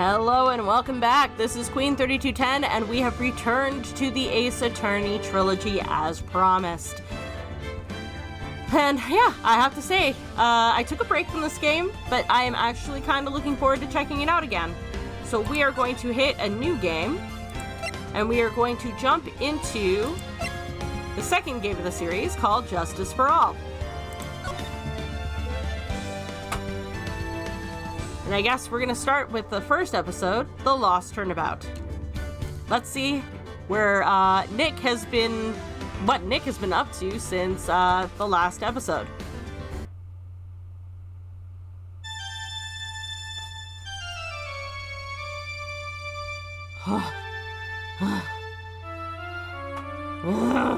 Hello and welcome back. This is Queen 3210 and we have returned to the Ace Attorney Trilogy as promised. And yeah, I have to say, I took a break from this game, but I am actually kind of looking forward to checking it out again. So we are going to hit a new game, and we are going to jump into the second game of the series called Justice for All. And I guess we're going to start with the first episode, The Lost Turnabout. Let's see where what Nick has been up to since the last episode.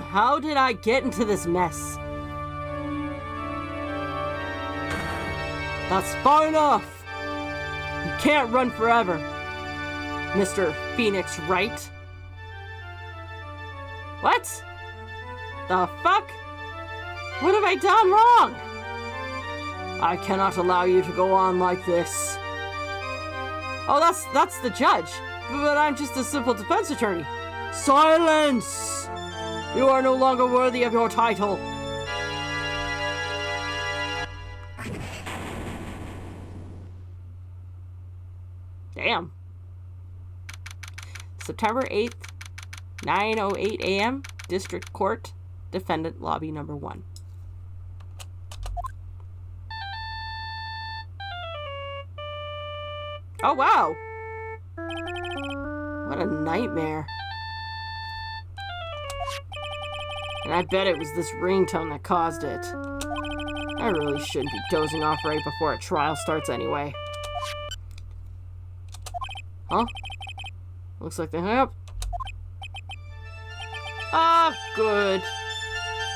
How did I get into this mess? That's far enough! You can't run forever, Mr. Phoenix Wright. What? The fuck? What have I done wrong? I cannot allow you to go on like this. Oh, that's the judge. But I'm just a simple defense attorney. Silence! You are no longer worthy of your title. Damn. September 8th, 9:08 a.m., District Court, Defendant Lobby Number 1. Oh, wow. What a nightmare. And I bet it was this ringtone that caused it. I really shouldn't be dozing off right before a trial starts anyway. Huh? Looks like they hung up. Ah, good.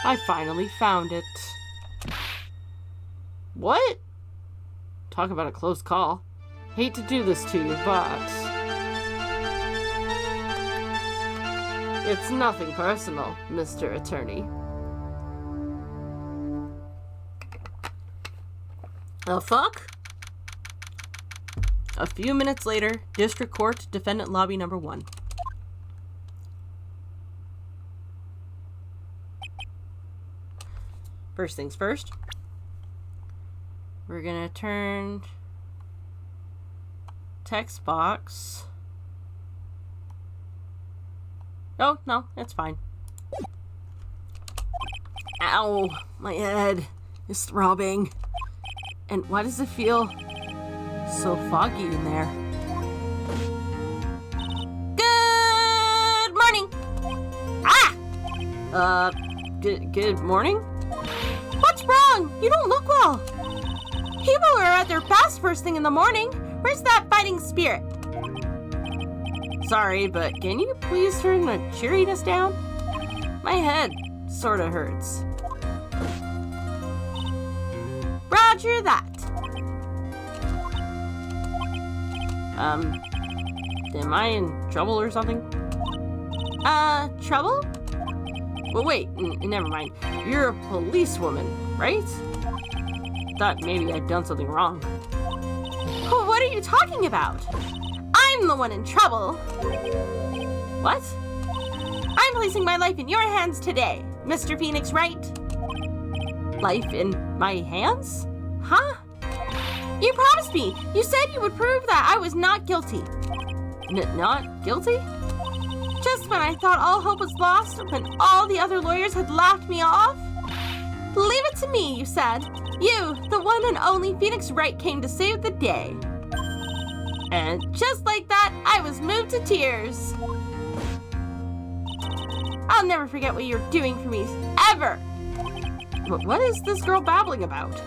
I finally found it. What? Talk about a close call. Hate to do this to you, but it's nothing personal, Mr. Attorney. The fuck? A few minutes later, District Court, Defendant Lobby Number 1. First things first, we're gonna turn text box. Oh, no, it's fine. Ow, my head is throbbing. And why does it feel so foggy in there? Good morning! Ah! Good morning? What's wrong? You don't look well. People are at their best first thing in the morning. Where's that fighting spirit? Sorry, but can you please turn the cheeriness down? My head sorta hurts. Roger that. Am I in trouble or something? Trouble? Well, wait, never mind. You're a policewoman, right? Thought maybe I'd done something wrong. What are you talking about? I'm the one in trouble. What? I'm placing my life in your hands today, Mr. Phoenix Wright. Life in my hands? Huh? You promised me. You said you would prove that I was not guilty. Not guilty? Just when I thought all hope was lost, when all the other lawyers had laughed me off? Leave it to me, you said. You, the one and only Phoenix Wright, came to save the day. And just like that, I was moved to tears. I'll never forget what you're doing for me, ever. What is this girl babbling about?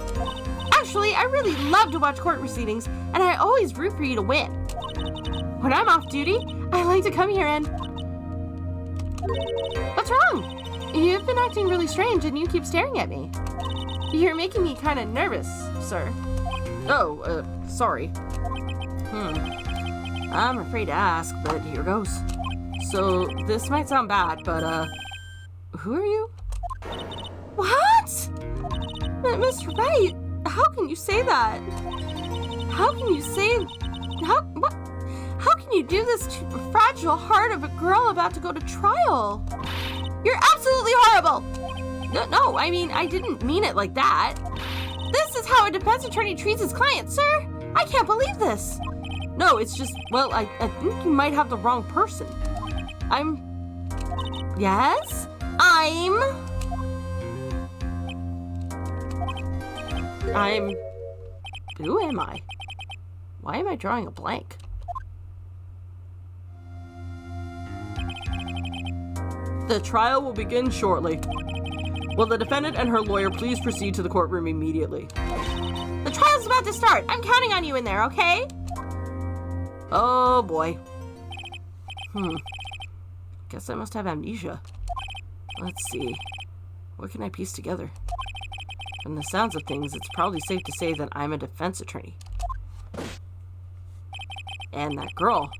Actually, I really love to watch court proceedings, and I always root for you to win. When I'm off duty, I like to come here and... What's wrong? You've been acting really strange, and you keep staring at me. You're making me kind of nervous, sir. Oh, sorry. I'm afraid to ask, but here goes. So, this might sound bad, but, who are you? What? Mr. Wright, how can you say that? How can you say... What? can you do this to the fragile heart of a girl about to go to trial? You're absolutely horrible! No, I mean, I didn't mean it like that. This is how a defense attorney treats his client, sir! I can't believe this! No, it's just, well, I think you might have the wrong person. Yes? Who am I? Why am I drawing a blank? The trial will begin shortly. Will the defendant and her lawyer please proceed to the courtroom immediately? The trial's about to start. I'm counting on you in there, okay? Oh, boy. Guess I must have amnesia. Let's see. What can I piece together? From the sounds of things, it's probably safe to say that I'm a defense attorney. And that girl,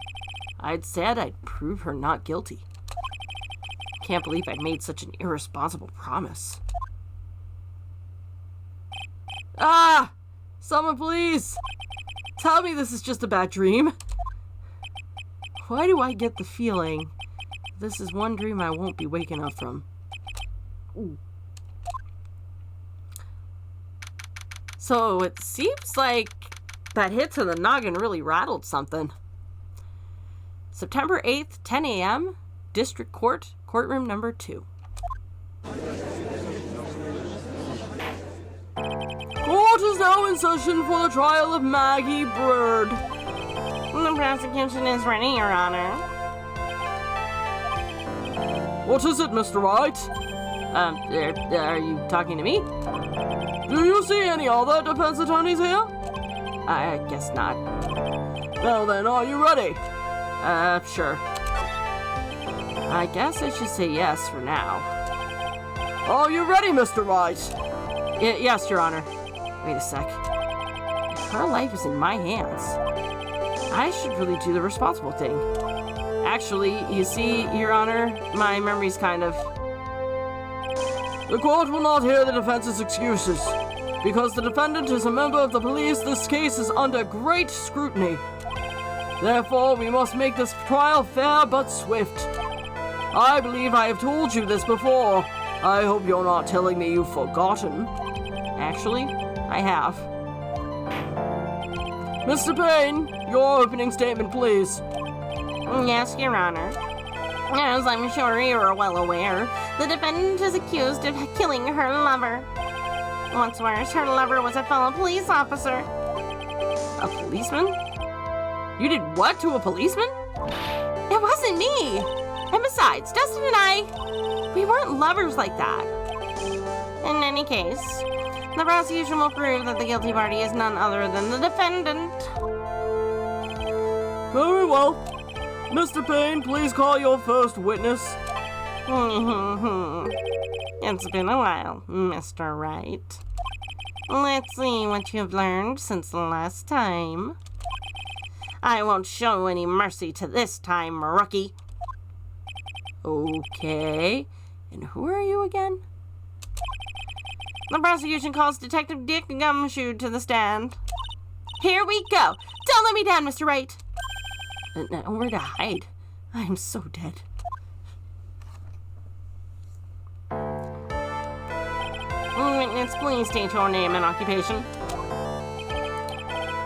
I'd said I'd prove her not guilty. Can't believe I made such an irresponsible promise. Ah! Someone please! Tell me this is just a bad dream. Why do I get the feeling this is one dream I won't be waking up from? Ooh. So it seems like that hit to the noggin really rattled something. September 8th, 10 a.m., District Court, courtroom number 2. Court is now in session for the trial of Maggie Bird. The prosecution is ready, Your Honor. What is it, Mr. Wright? Are you talking to me? Do you see any other defense attorneys here? I guess not. Well then, are you ready? Sure. I guess I should say yes for now. Are you ready, Mr. Wright? Yes, Your Honor. Wait a sec. If her life is in my hands, I should really do the responsible thing. Actually, you see, Your Honor, my memory's kind of... The court will not hear the defense's excuses. Because the defendant is a member of the police, this case is under great scrutiny. Therefore, we must make this trial fair but swift. I believe I have told you this before. I hope you're not telling me you've forgotten. Actually, I have. Mr. Payne, your opening statement, please. Yes, Your Honor. As I'm sure you're well aware, the defendant is accused of killing her lover. What's worse, her lover was a fellow police officer. A policeman? You did what to a policeman? It wasn't me. And besides, Dustin and I, we weren't lovers like that. In any case, the prosecution will prove that the guilty party is none other than the defendant. Very well. Mr. Payne, please call your first witness. It's been a while, Mr. Wright. Let's see what you've learned since the last time. I won't show any mercy to this time, rookie. Okay. And who are you again? The prosecution calls Detective Dick Gumshoe to the stand. Here we go. Don't let me down, Mr. Wright. Nowhere to hide. I'm so dead. Witness, please state your name and occupation.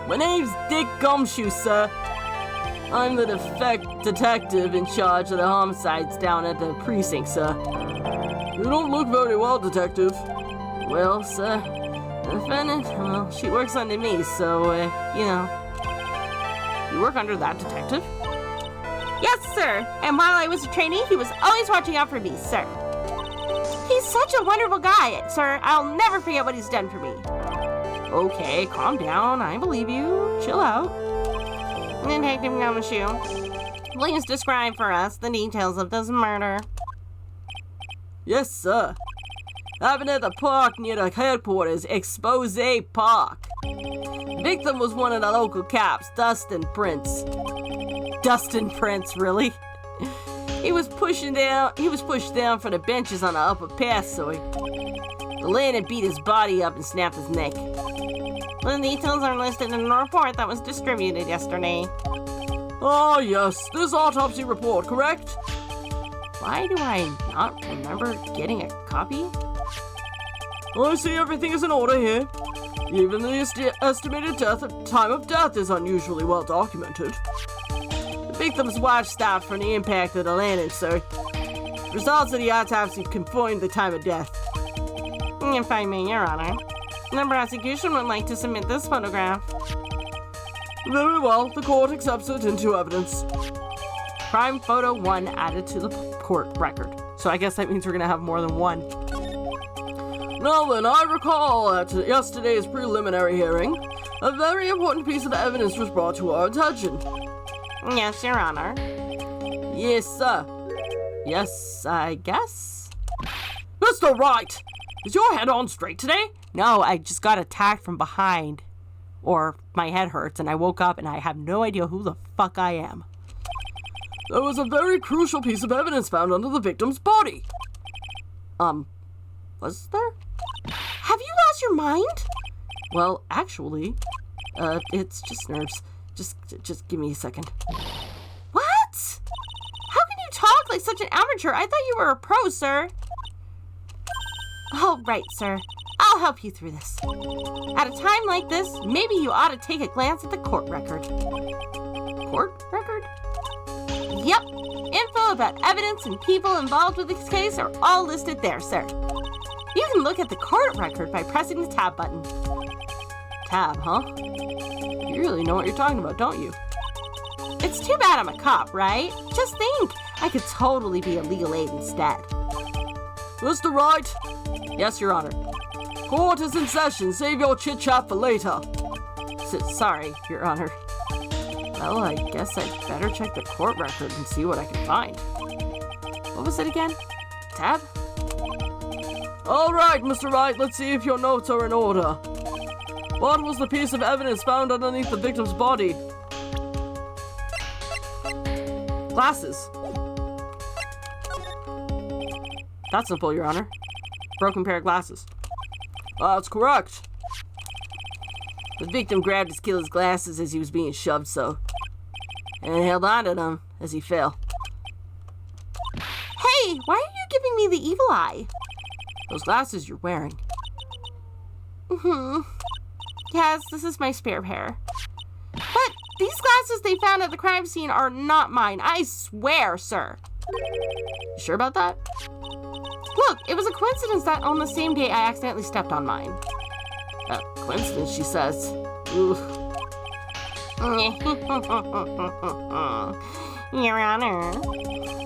My name's Dick Gumshoe, sir. I'm the detective in charge of the homicides down at the precinct, sir. You don't look very well, detective. Well, sir, the defendant, well, she works under me, so, you know. You work under that detective? Yes, sir. And while I was a trainee, he was always watching out for me, sir. He's such a wonderful guy, sir. I'll never forget what he's done for me. Okay, calm down. I believe you. Chill out. Detective Gumshoe, please describe for us the details of this murder. Yes, sir. Happened at the park near the headquarters, Expose Park. Victim was one of the local cops, Dustin Prince. Dustin Prince, really? He was pushed down from the benches on the upper path, so the landlord beat his body up and snapped his neck. The details are listed in the report that was distributed yesterday. Ah, yes, this autopsy report, correct? Why do I not remember getting a copy? I see everything is in order here. Even the estimated time of death is unusually well documented. The victim's watch stopped from the impact of the landing, sir. Results of the autopsy confirmed the time of death. If I may, Your Honor, the prosecution would like to submit this photograph. Very well, the court accepts it into evidence. Crime photo 1 added to the court record. So I guess that means we're going to have more than one. Now then, I recall at yesterday's preliminary hearing, a very important piece of evidence was brought to our attention. Yes, Your Honor. Yes, sir. Yes, I guess. Mr. Wright, is your head on straight today? No, I just got attacked from behind. Or my head hurts and I woke up and I have no idea who the fuck I am. There was a very crucial piece of evidence found under the victim's body. Was there? Have you lost your mind? Well, actually, it's just nerves. Just give me a second. What? How can you talk like such an amateur? I thought you were a pro, sir. Oh, right, sir. I'll help you through this. At a time like this, maybe you ought to take a glance at the court record. Court record? Yep. Info about evidence and people involved with this case are all listed there, sir. You can look at the court record by pressing the tab button. Tab, huh? You really know what you're talking about, don't you? It's too bad I'm a cop, right? Just think, I could totally be a legal aid instead. Mr. Wright? Yes, Your Honor. Court is in session. Save your chit-chat for later. Sorry, Your Honor. Well, I guess I'd better check the court record and see what I can find. What was it again? Tab? All right, Mr. Wright, let's see if your notes are in order. What was the piece of evidence found underneath the victim's body? Glasses. That's simple, Your Honor. Broken pair of glasses. That's correct. The victim grabbed his killer's glasses as he was being shoved, and held on to them as he fell. Hey, why are you giving me the evil eye? Those glasses you're wearing. Yes, this is my spare pair. But these glasses they found at the crime scene are not mine. I swear, sir. You sure about that? Look, it was a coincidence that on the same day I accidentally stepped on mine. Coincidence, she says. Ooh. Your Honor,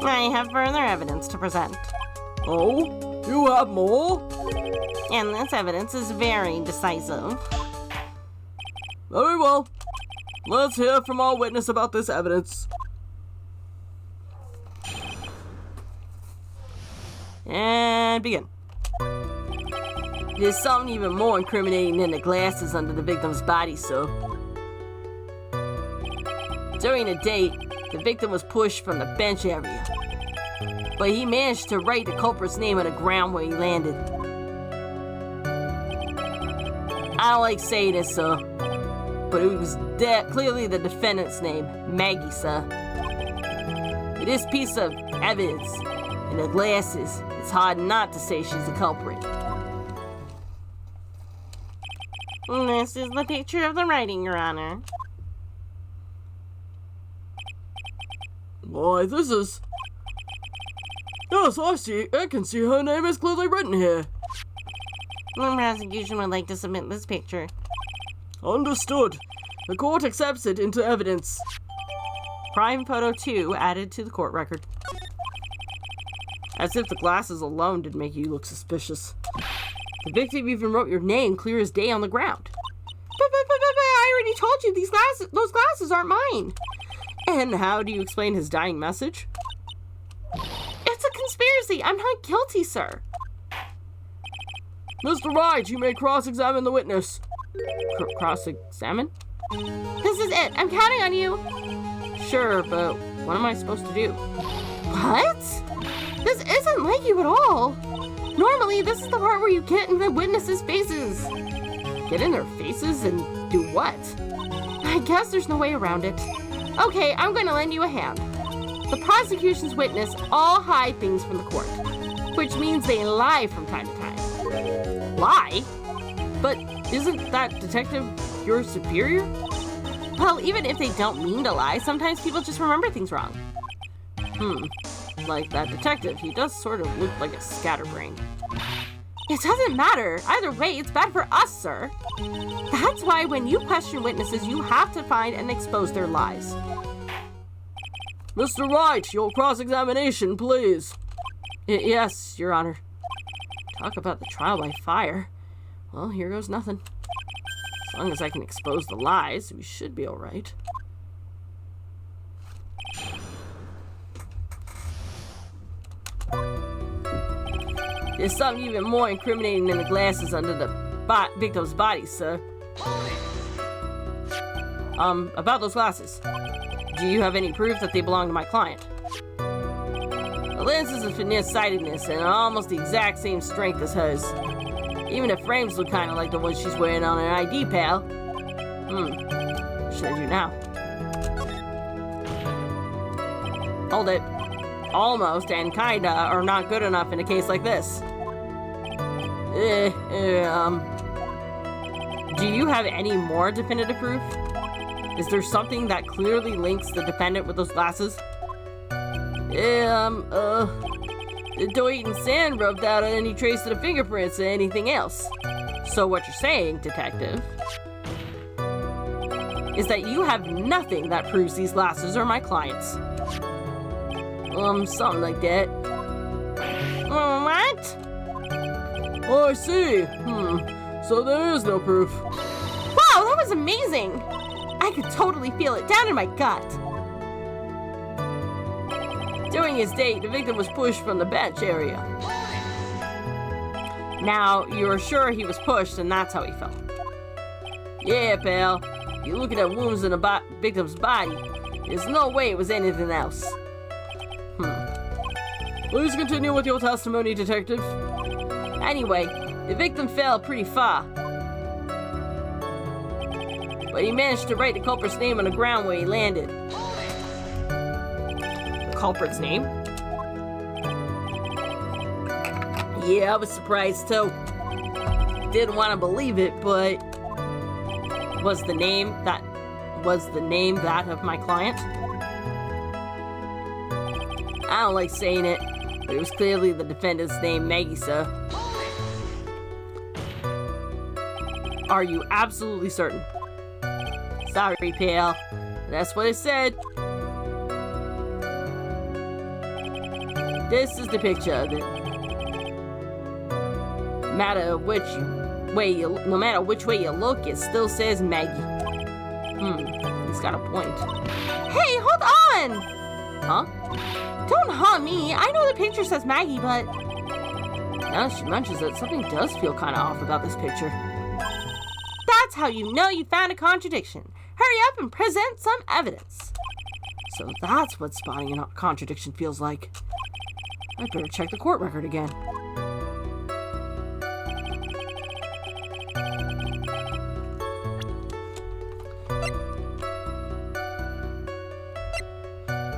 I have further evidence to present. Oh? You have more? And this evidence is very decisive. Very well. Let's hear from our witness about this evidence. And begin. There's something even more incriminating than the glasses under the victim's body, sir. During the date, the victim was pushed from the bench area, but he managed to write the culprit's name on the ground where he landed. I don't like saying this, sir, but it was clearly the defendant's name, Maggie, sir. With this piece of evidence and the glasses, it's hard not to say she's the culprit. This is the picture of the writing, Your Honor. Why, this is... Yes, I see. I can see her name is clearly written here. The prosecution would like to submit this picture. Understood. The court accepts it into evidence. Crime photo 2 added to the court record. As if the glasses alone did make you look suspicious. The victim even wrote your name clear as day on the ground. But I already told you those glasses aren't mine. And how do you explain his dying message? It's a conspiracy. I'm not guilty, sir. Mr. Wright, you may cross-examine the witness. Cross-examine? This is it. I'm counting on you. Sure, but what am I supposed to do? What? This isn't like you at all. Normally, this is the part where you get in the witnesses' faces. Get in their faces and do what? I guess there's no way around it. Okay, I'm going to lend you a hand. The prosecution's witness all hide things from the court, which means they lie from time to time. Lie? But isn't that detective your superior? Well, even if they don't mean to lie, sometimes people just remember things wrong. Like that detective, he does sort of look like a scatterbrain. It doesn't matter. Either way, it's bad for us, sir. That's why when you question witnesses, you have to find and expose their lies. Mr. Wright, your cross-examination, please. Yes, Your Honor. Talk about the trial by fire. Well, here goes nothing. As long as I can expose the lies, we should be all right. There's something even more incriminating than the glasses under the victim's body, sir. About those glasses. Do you have any proof that they belong to my client? The lenses are for nearsightedness and are almost the exact same strength as hers. Even the frames look kind of like the ones she's wearing on her ID, pal. Should I do now? Hold it. Almost and kinda are not good enough in a case like this. Do you have any more definitive proof? Is there something that clearly links the defendant with those glasses? The dough-eaten sand rubbed out any trace of the fingerprints or anything else. So what you're saying, detective, is that you have nothing that proves these glasses are my client's. Something like that. What? Oh, I see. So there is no proof. Wow, that was amazing! I could totally feel it down in my gut. During his date, the victim was pushed from the bench area. Now, you're sure he was pushed and that's how he fell? Yeah, pal. You look at the wounds in the victim's body. There's no way it was anything else. Please continue with your testimony, detective. Anyway, the victim fell pretty far. But he managed to write the culprit's name on the ground where he landed. The culprit's name? Yeah, I was surprised too. Didn't want to believe it, but Was the name that of my client? I don't like saying it, but it was clearly the defendant's name, Maggie, sir. Are you absolutely certain? Sorry, pal. That's what it said. This is the picture of it. No matter which way you look, it still says Maggie. He's got a point. Hey, hold on! Huh? Don't haunt me. I know the picture says Maggie, but now she mentions it, something does feel kind of off about this picture. That's how you know you found a contradiction. Hurry up and present some evidence. So that's what spotting a contradiction feels like. I better check the court record again.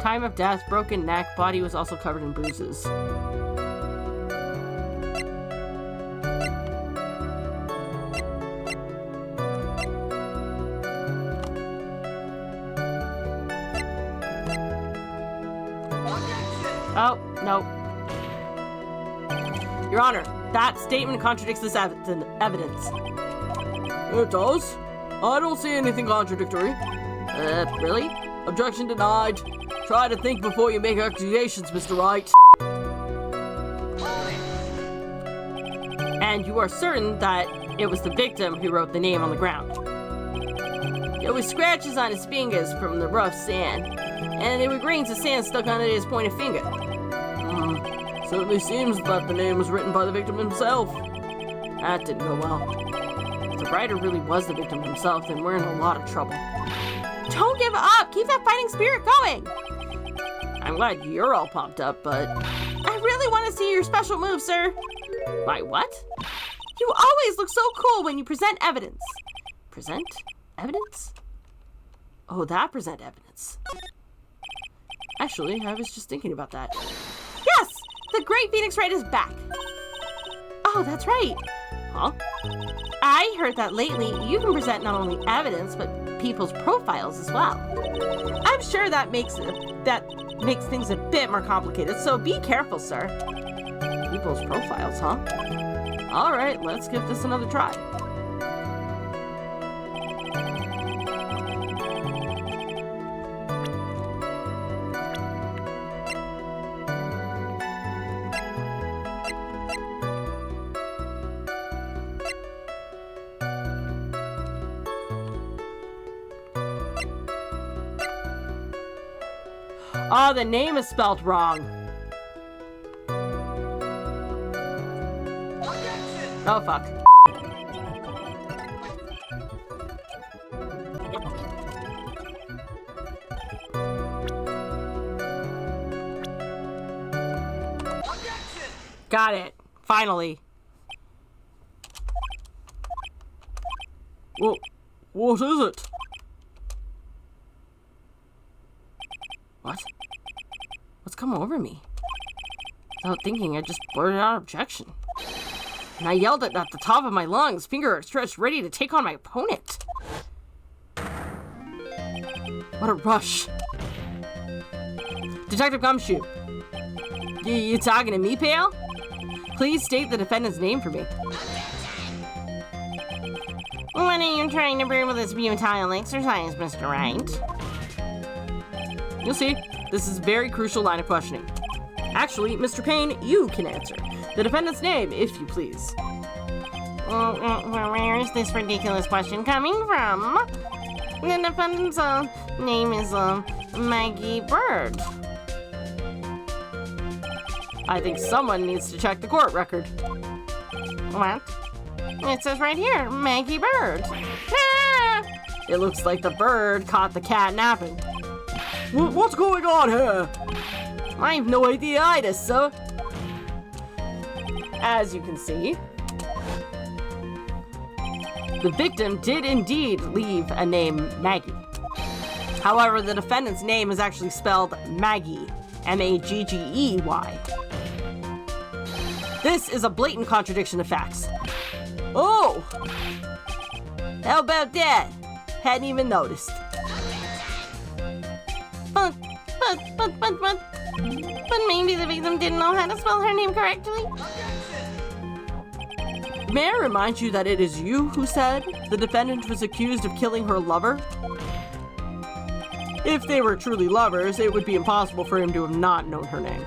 Time of death, broken neck, body was also covered in bruises. Oh, no. Your Honor, that statement contradicts this evidence. It does? I don't see anything contradictory. Really? Objection denied. Try to think before you make accusations, Mr. Wright. And you are certain that it was the victim who wrote the name on the ground? There were scratches on his fingers from the rough sand, and there were grains of sand stuck under his pointed finger. Certainly seems that the name was written by the victim himself. That didn't go well. If the writer really was the victim himself, then we're in a lot of trouble. Don't give up! Keep that fighting spirit going! I'm glad you're all pumped up, but I really want to see your special move, sir. My what? You always look so cool when you present evidence. Present evidence? Oh, that present evidence. Actually, I was just thinking about that. Yes! The great Phoenix Wright is back! Oh, that's right. Huh? I heard that lately you can present not only evidence, but people's profiles as well. I'm sure that makes things a bit more complicated, so be careful, sir. People's profiles, huh? Alright, let's give this another try. Oh, the name is spelled wrong. Oh, fuck. Got it. Finally. Well, what is it? What? What's come over me? Without thinking, I just blurted out objection. And I yelled it at the top of my lungs, finger stretched, ready to take on my opponent. What a rush. Detective Gumshoe. You talking to me, pal? Please state the defendant's name for me. What are you trying to prove with this futile exercise, Mr. Wright? You'll see, this is a very crucial line of questioning. Actually, Mr. Payne, you can answer. The defendant's name, if you please. Where is this ridiculous question coming from? The defendant's name is Maggie Bird. I think someone needs to check the court record. What? It says right here, Maggie Bird. Ah! It looks like the bird caught the cat napping. What's going on here? I have no idea either, sir. As you can see, the victim did indeed leave a name Maggie. However, the defendant's name is actually spelled Maggie, M-A-G-G-E-Y. This is a blatant contradiction of facts. Oh! How about that? Hadn't even noticed. But maybe the victim didn't know how to spell her name correctly? May I remind you that it is you who said the defendant was accused of killing her lover? If they were truly lovers, it would be impossible for him to have not known her name.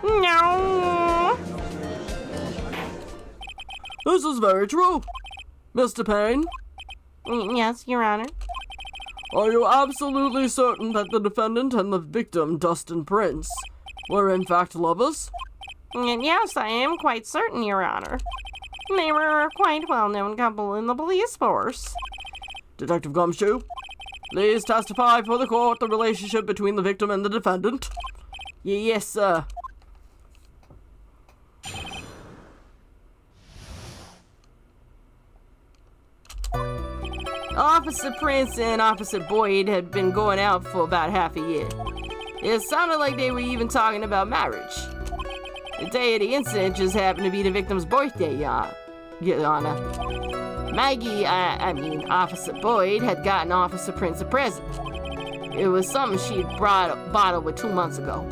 No. This is very true. Mr. Payne? Yes, Your Honor. Are you absolutely certain that the defendant and the victim, Dustin Prince, were in fact lovers? Yes, I am quite certain, Your Honor. They were a quite well-known couple in the police force. Detective Gumshoe, please testify for the court the relationship between the victim and the defendant. Yes, sir. Officer Prince and Officer Boyd had been going out for about half a year. It sounded like they were even talking about marriage. The day of the incident just happened to be the victim's birthday, Your Honor. Maggie, Officer Boyd, had gotten Officer Prince a present. It was something she'd bought over 2 months ago.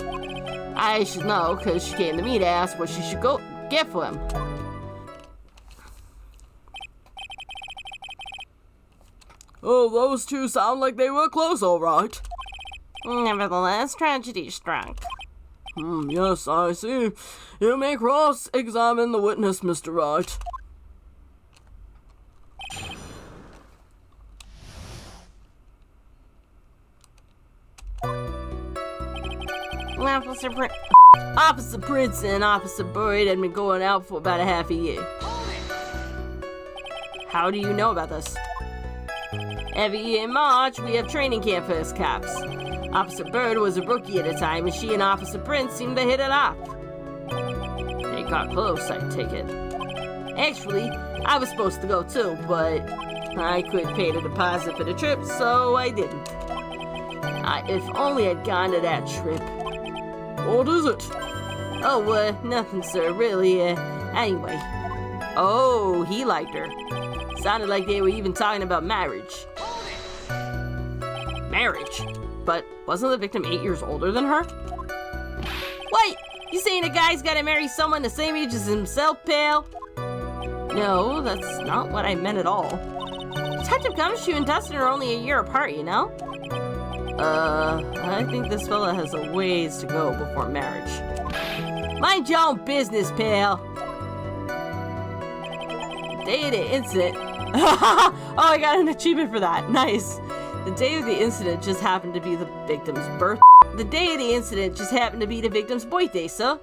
I should know, because she came to me to ask what she should go get for him. Oh, those two sound like they were close, all right. Nevertheless, tragedy struck. Yes, I see. You may cross-examine the witness, Mr. Wright. Officer Prince and Officer Boyd had been going out for about a half a year. How do you know about this? Every year in March, we have training camp for us cops. Officer Bird was a rookie at the time, and she and Officer Prince seemed to hit it off. They got close, I take it. Actually, I was supposed to go too, but I couldn't pay the deposit for the trip, so I didn't. If only I'd gone to that trip. What is it? Oh, nothing, sir, really, anyway. Oh, he liked her. Sounded like they were even talking about marriage. Marriage? But wasn't the victim 8 years older than her? Wait, you saying a guy's gotta marry someone the same age as himself, pal? No, that's not what I meant at all. Detective Gumshoe and Dustin are only a year apart, you know? I think this fella has a ways to go before marriage. Mind your own business, pal. Day of the incident. Oh, I got an achievement for that. Nice. The day of the incident just happened to be the victim's birthday. The day of the incident just happened to be the victim's birthday, sir.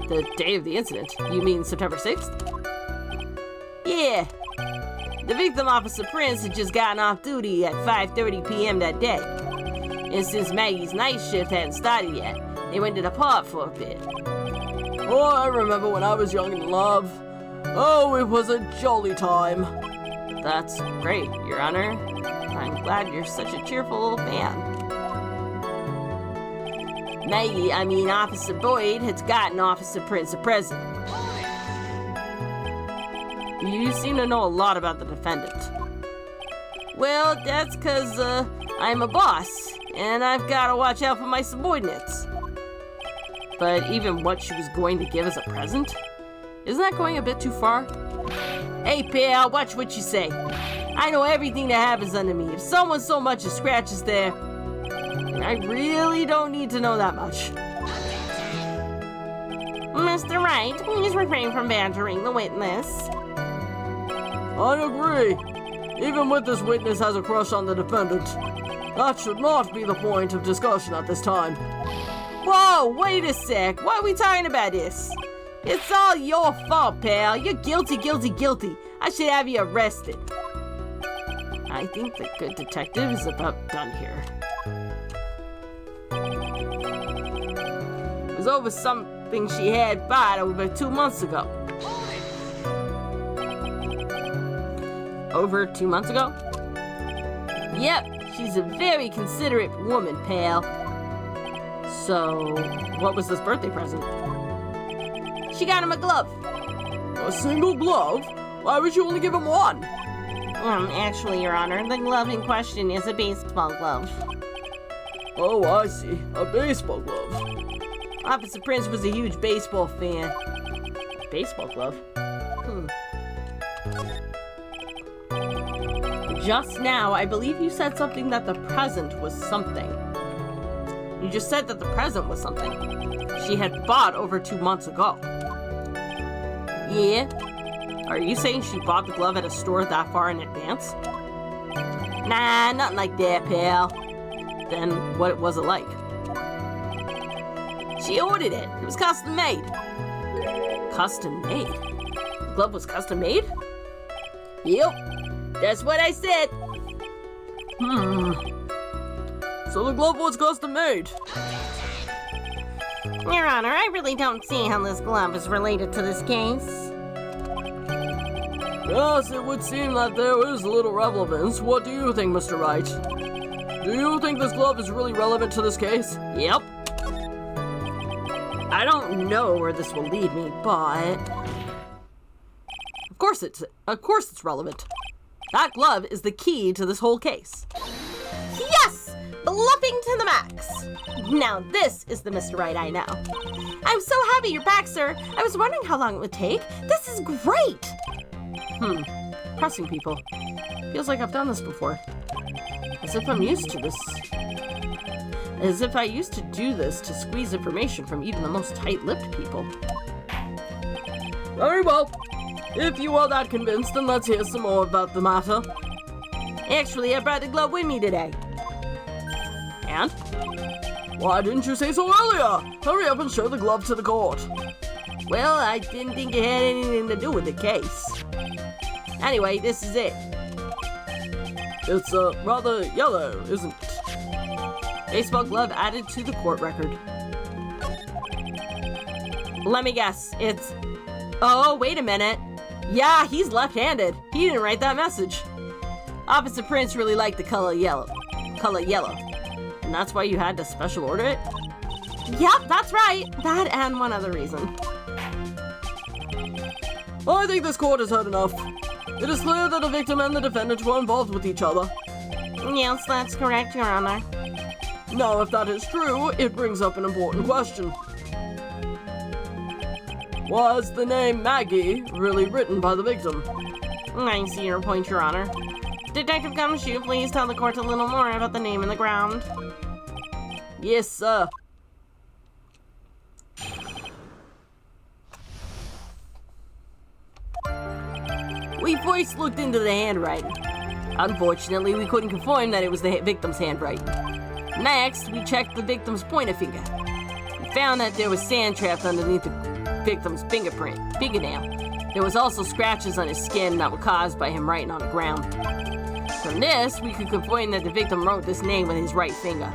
The day of the incident? You mean September 6th? Yeah. The victim, Officer Prince, had just gotten off duty at 5:30 p.m. that day. And since Maggie's night shift hadn't started yet, they went to the park for a bit. Oh, I remember when I was young and in love. Oh, it was a jolly time. That's great, Your Honor. I'm glad you're such a cheerful old man. Officer Boyd had gotten Officer Prince a present. You seem to know a lot about the defendant. Well, that's 'cause, I'm a boss, and I've gotta watch out for my subordinates. But even what she was going to give as a present? Isn't that going a bit too far? Hey, pal, watch what you say. I know everything that happens under me. If someone so much as scratches there, and I really don't need to know that much. Mr. Wright, please refrain from badgering the witness. I agree. Even with this witness has a crush on the defendant. That should not be the point of discussion at this time. Whoa, wait a sec. Why are we talking about this? It's all your fault, pal. You're guilty, guilty, guilty. I should have you arrested. I think the good detective is about done here. It was over something she had bought over 2 months ago. Over 2 months ago? Yep, she's a very considerate woman, pal. So, what was this birthday present? She got him a glove. A single glove? Why would you only give him one? Actually, Your Honor, the glove in question is a baseball glove. Oh, I see. A baseball glove. Officer Prince was a huge baseball fan. A baseball glove? Just now, I believe you said something that the present was something. You just said that the present was something she had bought over 2 months ago. Yeah? Are you saying she bought the glove at a store that far in advance? Nah, nothing like that, pal. Then what was it like? She ordered it. It was custom made. Custom made? The glove was custom made? Yep. That's what I said. So the glove was custom made. Your Honor, I really don't see how this glove is related to this case. Yes, it would seem that there is little relevance. What do you think, Mr. Wright? Do you think this glove is really relevant to this case? Yep. I don't know where this will lead me, but of course it's relevant. That glove is the key to this whole case. Yes! Bluffing to the max. Now this is the Mr. Wright I know. I'm so happy you're back, sir. I was wondering how long it would take. This is great. Pressing people. Feels like I've done this before. As if I'm used to this. As if I used to do this to squeeze information from even the most tight-lipped people. Very well. If you are that convinced, then let's hear some more about the matter. Actually, I brought the glove with me today. And? Why didn't you say so earlier? Hurry up and show the glove to the court. Well, I didn't think it had anything to do with the case. Anyway, this is it. It's, rather yellow, isn't it? Baseball glove added to the court record. Let me guess, it's... Oh, wait a minute. Yeah, he's left-handed. He didn't write that message. Officer Prince really liked the color yellow. color yellow. And that's why you had to special order it? Yep, that's right. That and one other reason. I think this court has heard enough. It is clear that the victim and the defendant were involved with each other. Yes, that's correct, Your Honor. Now, if that is true, it brings up an important question. Was the name Maggie really written by the victim? I see your point, Your Honor. Detective Gumshoe, please tell the court a little more about the name in the ground. Yes, sir. We first looked into the handwriting. Unfortunately, we couldn't confirm that it was the victim's handwriting. Next, we checked the victim's pointer finger. We found that there was sand trapped underneath the victim's fingernail. There was also scratches on his skin that were caused by him writing on the ground. From this, we could confirm that the victim wrote this name with his right finger.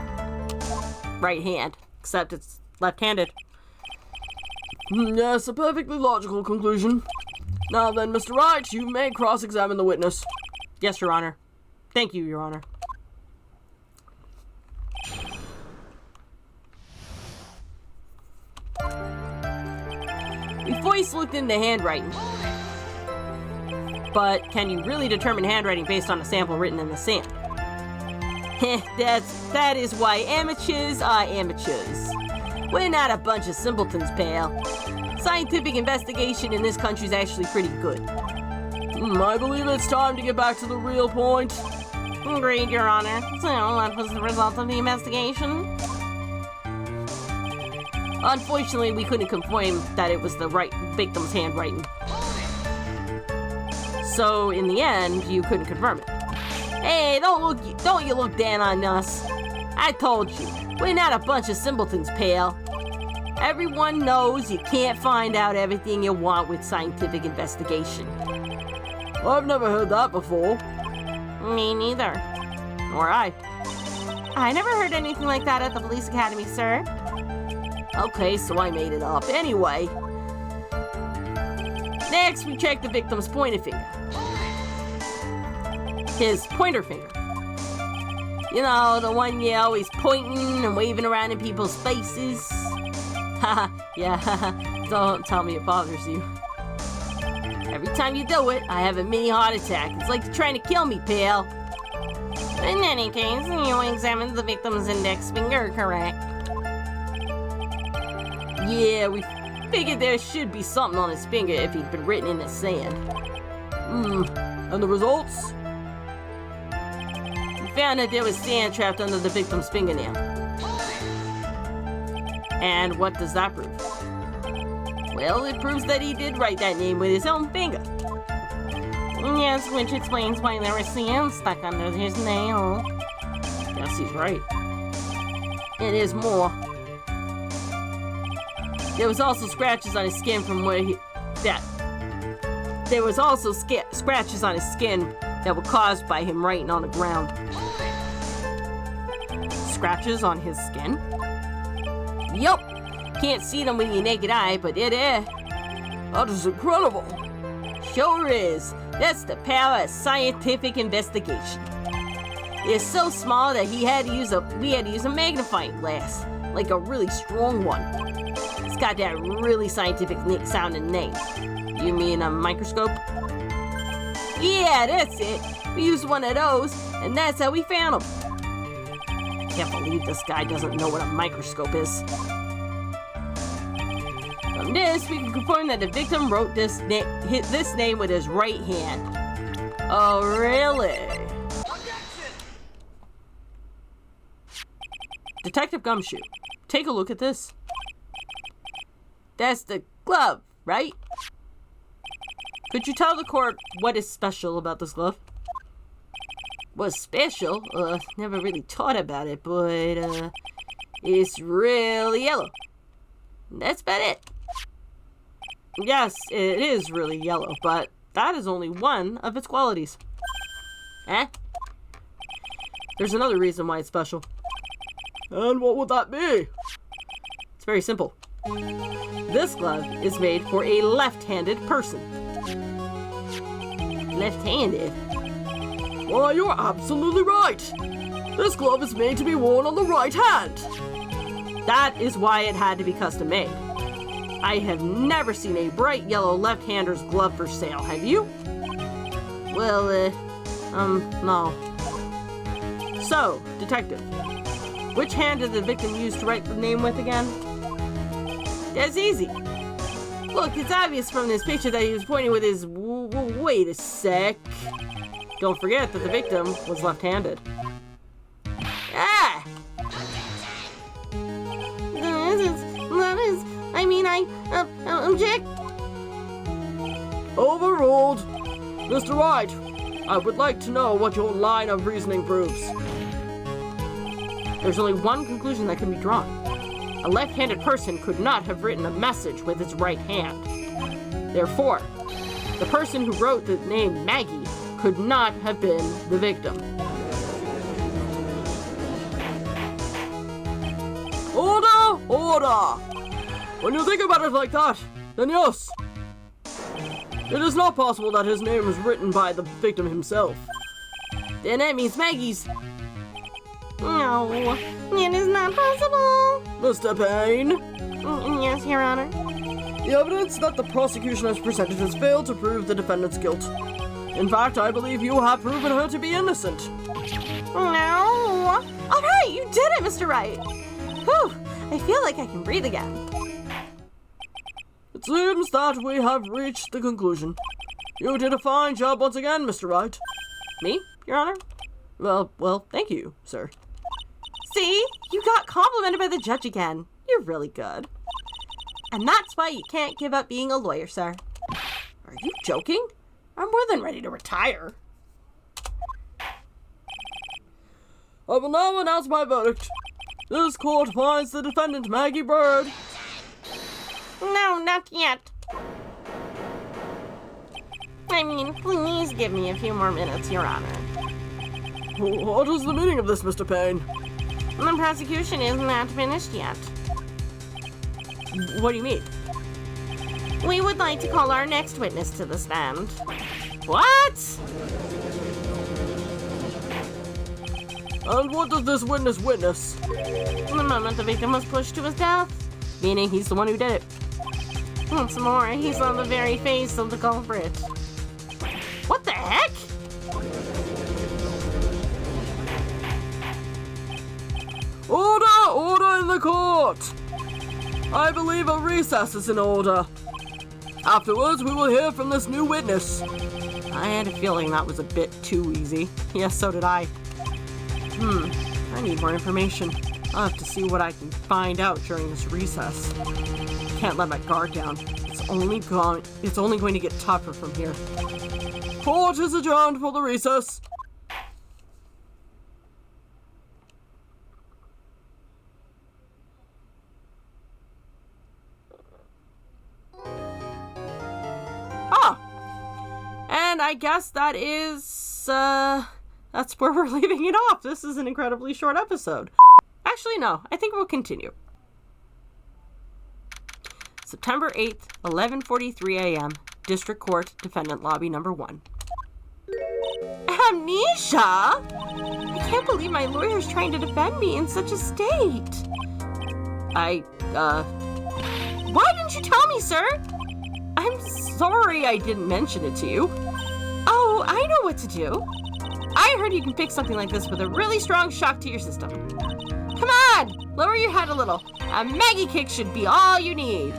Right hand, except it's left-handed. Yes, a perfectly logical conclusion. Now then, Mr. Wright, you may cross-examine the witness. Yes, Your Honor. Thank you, Your Honor. We first looked into handwriting. But can you really determine handwriting based on a sample written in the sand? That is why amateurs are amateurs. We're not a bunch of simpletons, pal. Scientific investigation in this country is actually pretty good. I believe it's time to get back to the real point. Agreed, Your Honor. So, what was the result of the investigation? Unfortunately, we couldn't confirm that it was the right victim's handwriting. So, in the end, you couldn't confirm it. Hey, don't you look down on us. I told you, we're not a bunch of simpletons, pal. Everyone knows you can't find out everything you want with scientific investigation. I've never heard that before. Me neither. Nor I. I never heard anything like that at the police academy, sir. Okay, so I made it up. Anyway. Next, we checked the victim's pointer finger. His pointer finger. You know, the one you're always pointing and waving around in people's faces. Haha, yeah, don't tell me it bothers you. Every time you do it, I have a mini heart attack. It's like you're trying to kill me, pal. In any case, you examined the victim's index finger, correct? Yeah, we figured there should be something on his finger if he'd been written in the sand. And the results? We found that there was sand trapped under the victim's fingernail. And what does that prove? Well, it proves that he did write that name with his own finger. Yes, which explains why there was sand stuck under his nail. Yes, he's right. And there's more. There was also scratches on his skin from where There was also scratches on his skin that were caused by him writing on the ground. Scratches on his skin? Yup. Can't see them with your naked eye, but they're there. That is incredible. Sure is. That's the power of scientific investigation. They're so small that we had to use a magnifying glass, like a really strong one. It's got that really scientific sounding name. You mean a microscope? Yeah, that's it. We used one of those, and that's how we found them. I can't believe this guy doesn't know what a microscope is. From this, we can confirm that the victim wrote this name with his right hand. Oh, really? Detective Gumshoe, take a look at this. That's the glove, right? Could you tell the court what is special about this glove? What's special? Never really thought about it, but it's really yellow. That's about it. Yes, it is really yellow, but that is only one of its qualities. Eh? There's another reason why it's special. And what would that be? It's very simple. This glove is made for a left-handed person. Left-handed? Well, you're absolutely right. This glove is made to be worn on the right hand. That is why it had to be custom made. I have never seen a bright yellow left-hander's glove for sale, have you? Well, no. So, detective, which hand did the victim use to write the name with again? That's easy. Look, it's obvious from this picture that he was pointing with his... Wait a sec. Don't forget that the victim was left-handed. Ah! I object. Overruled. Mr. Wright, I would like to know what your line of reasoning proves. There's only one conclusion that can be drawn. A left-handed person could not have written a message with his right hand. Therefore, the person who wrote the name Maggie could not have been the victim. Order! Order! When you think about it like that, then yes. It is not possible that his name was written by the victim himself. Then that means Maggie's. No, it is not possible. Mr. Payne? Yes, Your Honor. The evidence that the prosecution has presented has failed to prove the defendant's guilt. In fact, I believe you have proven her to be innocent. No. All right, you did it, Mr. Wright. Whew, I feel like I can breathe again. It seems that we have reached the conclusion. You did a fine job once again, Mr. Wright. Me, Your Honor? Well, thank you, sir. See? You got complimented by the judge again. You're really good. And that's why you can't give up being a lawyer, sir. Are you joking? I'm more than ready to retire. I will now announce my verdict. This court finds the defendant Maggie Bird. No, not yet. I mean, please give me a few more minutes, Your Honor. What is the meaning of this, Mr. Payne? The prosecution is not finished yet. What do you mean? We would like to call our next witness to the stand. What? And what does this witness witness? The moment the victim was pushed to his death. Meaning he's the one who did it. What's more, he saw the very face of the culprit. What the heck? Order! Order in the court! I believe a recess is in order. Afterwards, we will hear from this new witness. I had a feeling that was a bit too easy. Yes, so did I. I need more information. I'll have to see what I can find out during this recess. Can't let my guard down. It's only going to get tougher from here. Court is adjourned for the recess. And I guess that is, that's where we're leaving it off. This is an incredibly short episode. Actually, no, I think we'll continue. September 8th, 11:43 a.m., District Court, Defendant Lobby Number 1. Amnesia? I can't believe my lawyer's trying to defend me in such a state. Why didn't you tell me, sir? I'm sorry I didn't mention it to you. Oh, I know what to do. I heard you can fix something like this with a really strong shock to your system. Come on, lower your head a little. A Maggie kick should be all you need.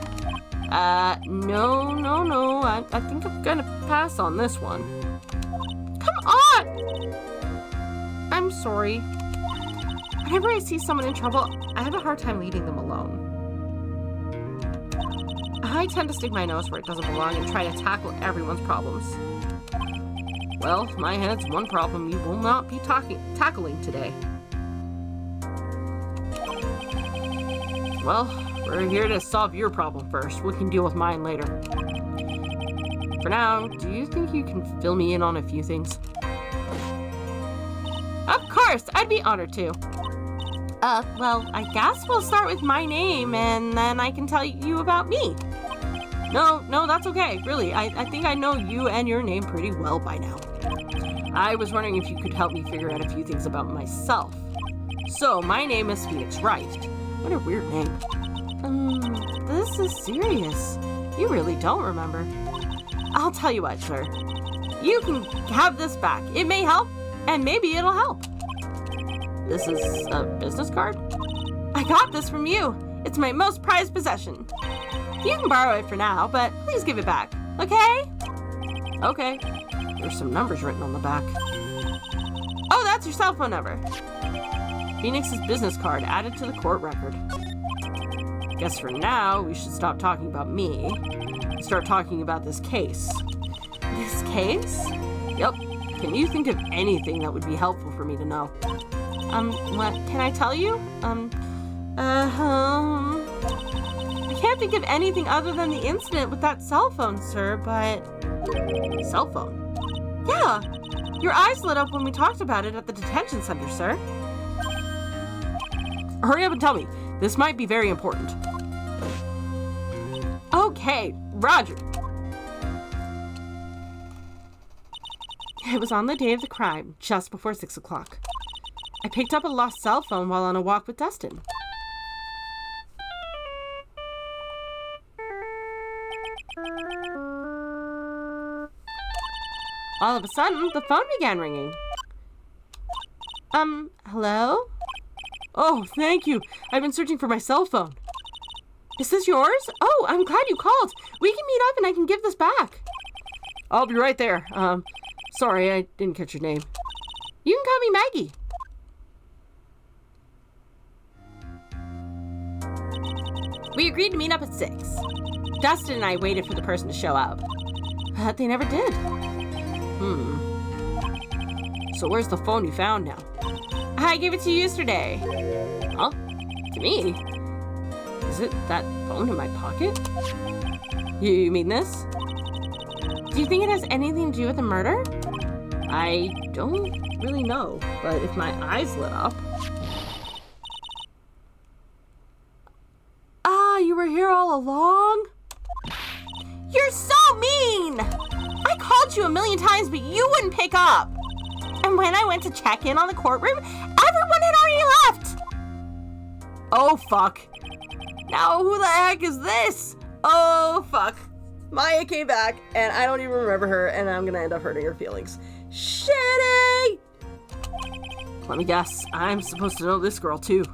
No. I think I'm gonna pass on this one. Come on! I'm sorry. Whenever I see someone in trouble, I have a hard time leaving them alone. I tend to stick my nose where it doesn't belong and try to tackle everyone's problems. Well, my head's one problem you will not be tackling today. Well, we're here to solve your problem first. We can deal with mine later. For now, do you think you can fill me in on a few things? Of course, I'd be honored to. Well, I guess we'll start with my name and then I can tell you about me. No, that's okay. Really, I think I know you and your name pretty well by now. I was wondering if you could help me figure out a few things about myself. So, my name is Phoenix Wright. What a weird name. This is serious. You really don't remember. I'll tell you what, sir. You can have this back. It may help, and maybe it'll help. This is a business card? I got this from you. It's my most prized possession. You can borrow it for now, but please give it back, okay? Okay. There's some numbers written on the back. Oh, that's your cell phone number. Phoenix's business card added to the court record. Guess for now, we should stop talking about me and start talking about this case. This case? Yep. Can you think of anything that would be helpful for me to know? What can I tell you? I can't think of anything other than the incident with that cell phone, sir, but... Cell phone? Yeah. Your eyes lit up when we talked about it at the detention center, sir. Hurry up and tell me. This might be very important. Okay, Roger. It was on the day of the crime, just before 6 o'clock. I picked up a lost cell phone while on a walk with Dustin. All of a sudden, the phone began ringing. Hello? Oh, thank you. I've been searching for my cell phone. Is this yours? Oh, I'm glad you called. We can meet up and I can give this back. I'll be right there. Sorry, I didn't catch your name. You can call me Maggie. We agreed to meet up at 6. Dustin and I waited for the person to show up, but they never did. So where's the phone you found now? I gave it to you yesterday. Huh? To me? Is it that phone in my pocket? You mean this? Do you think it has anything to do with the murder? I don't really know, but if my eyes lit up... Ah, you were here all along? You're so mean! I called you a million times, but you wouldn't pick up. And when I went to check in on the courtroom, everyone had already left. Oh, fuck. Now who the heck is this? Oh, fuck. Maya came back, and I don't even remember her, and I'm gonna end up hurting her feelings. Shitty! Let me guess. I'm supposed to know this girl, too.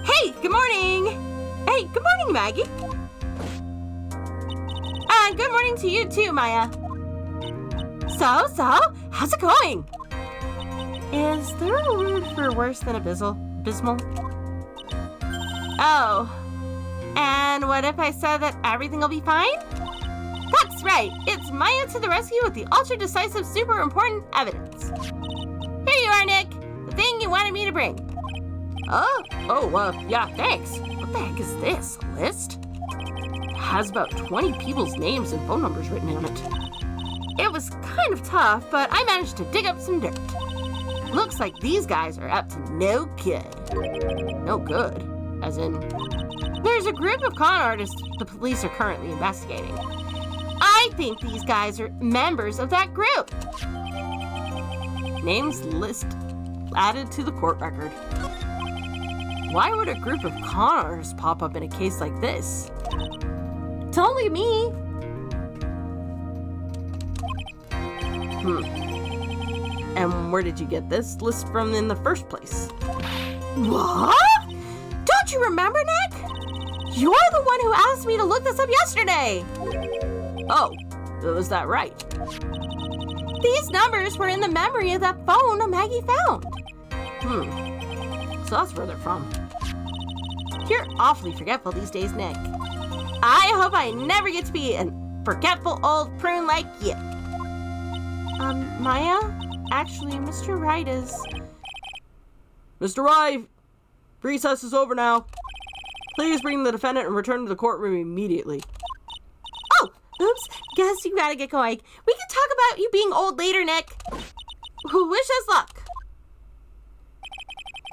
Hey, good morning. Hey, good morning, Maggie. Good morning to you, too, Maya. So, how's it going? Is there a word for worse than abysmal? Oh. And what if I said that everything will be fine? That's right. It's Maya to the rescue with the ultra-decisive, super important evidence. Here you are, Nick. The thing you wanted me to bring. Yeah, thanks. What the heck is this? A list? It has about 20 people's names and phone numbers written on it. It was kind of tough, but I managed to dig up some dirt. Looks like these guys are up to no good. No good? As in... There's a group of con artists the police are currently investigating. I think these guys are members of that group. Names list added to the court record. Why would a group of con artists pop up in a case like this? It's only me. And where did you get this list from in the first place? What? Don't you remember, Nick? You're the one who asked me to look this up yesterday. Oh, was that right? These numbers were in the memory of that phone Maggie found. So that's where they're from. You're awfully forgetful these days, Nick. I hope I never get to be a forgetful old prune like you. Maya? Actually, Mr. Wright is... Mr. Wright, recess is over now. Please bring the defendant and return to the courtroom immediately. Oh, oops. Guess you gotta get going. We can talk about you being old later, Nick. Wish us luck.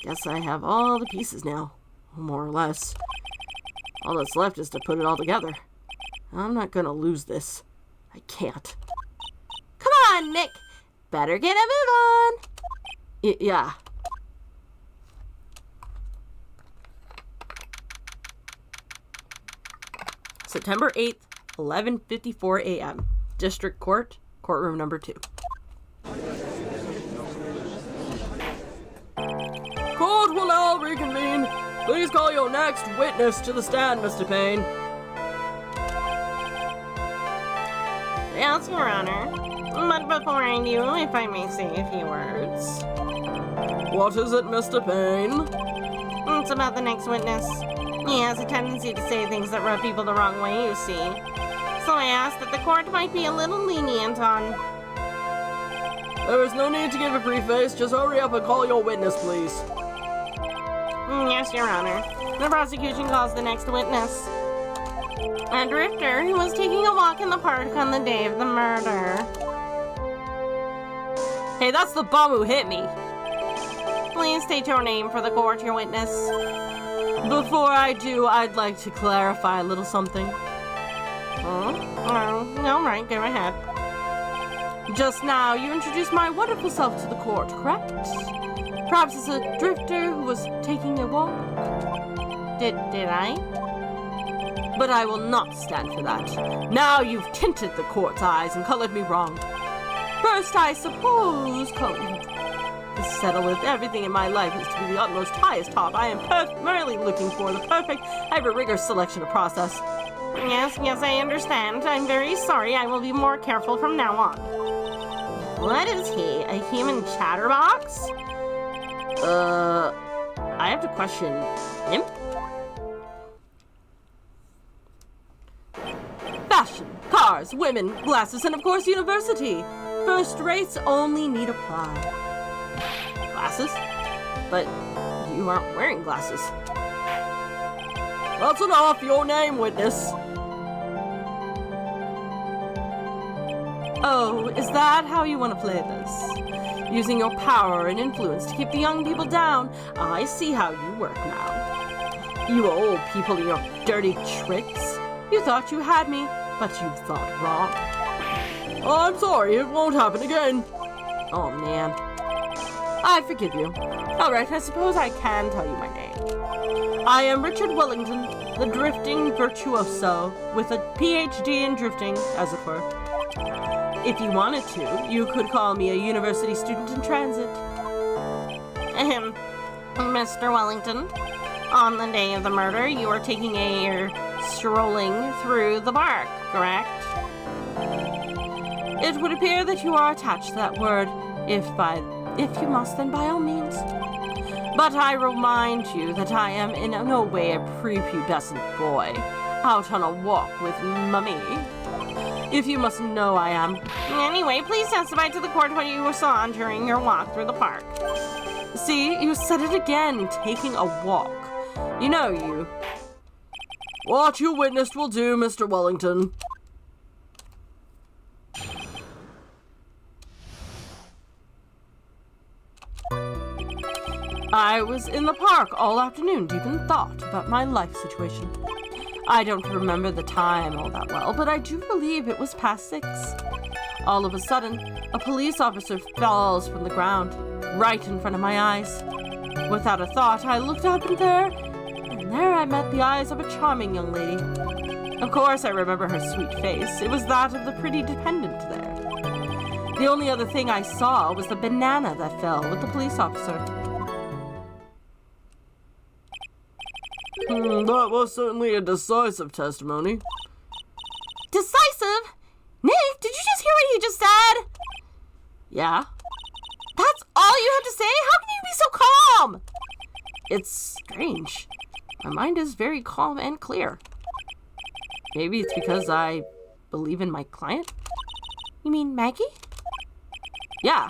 Guess I have all the pieces now, more or less. All that's left is to put it all together. I'm not gonna lose this. I can't. Come on, Nick. better get a move on. Yeah. September 8th, 11:54 a.m. District Court, courtroom number 2. Court will now reconvene. Please call your next witness to the stand, Mr. Payne. Yes, Your Honor. But before I do, if I may say a few words. What is it, Mr. Payne? It's about the next witness. He has a tendency to say things that rub people the wrong way, you see. So I asked that the court might be a little lenient on... There is no need to give a preface. Just hurry up and call your witness, please. Yes, Your Honor. The prosecution calls the next witness. A drifter who was taking a walk in the park on the day of the murder. Hey, that's the bum who hit me. Please state your name for the court, your witness. Before I do, I'd like to clarify a little something. Oh, all right, go ahead. Just now, you introduced my wonderful self to the court, correct? Perhaps as a drifter who was taking a walk? Did I? But I will not stand for that. Now you've tinted the court's eyes and colored me wrong. First, I suppose, to settle with everything in my life is to be the utmost highest top. I am merely looking for the perfect, ever-rigorous selection of process. Yes, I understand. I'm very sorry. I will be more careful from now on. What is he, a human chatterbox? I have to question him? Fashion, cars, women, glasses, and of course university. First rates only need apply. Glasses? But you aren't wearing glasses. That's enough. Your name, witness. Oh, is that how you want to play this? Using your power and influence to keep the young people down? I see how you work now. You old people and your dirty tricks. You thought you had me, but you thought wrong. I'm sorry, it won't happen again. Oh, man. I forgive you. Alright, I suppose I can tell you my name. I am Richard Wellington, the drifting virtuoso, with a PhD in drifting, as it were. If you wanted to, you could call me a university student in transit. Mr. Wellington, on the day of the murder, you were taking strolling through the park, correct? It would appear that you are attached to that word. If you must, then by all means. But I remind you that I am in no way a prepubescent boy, out on a walk with mummy. If you must know I am. Anyway, please testify to the court what you saw during your walk through the park. See, you said it again, taking a walk. You know you. What you witnessed will do, Mr. Wellington. I was in the park all afternoon, deep in thought about my life situation. I don't remember the time all that well, but I do believe it was past 6. All of a sudden, a police officer falls from the ground, right in front of my eyes. Without a thought, I looked up and there I met the eyes of a charming young lady. Of course, I remember her sweet face. It was that of the pretty dependent there. The only other thing I saw was the banana that fell with the police officer. That was certainly a decisive testimony. Decisive? Nick, did you just hear what he just said? Yeah? That's all you had to say? How can you be so calm? It's strange. My mind is very calm and clear. Maybe it's because I believe in my client? You mean Maggie? Yeah.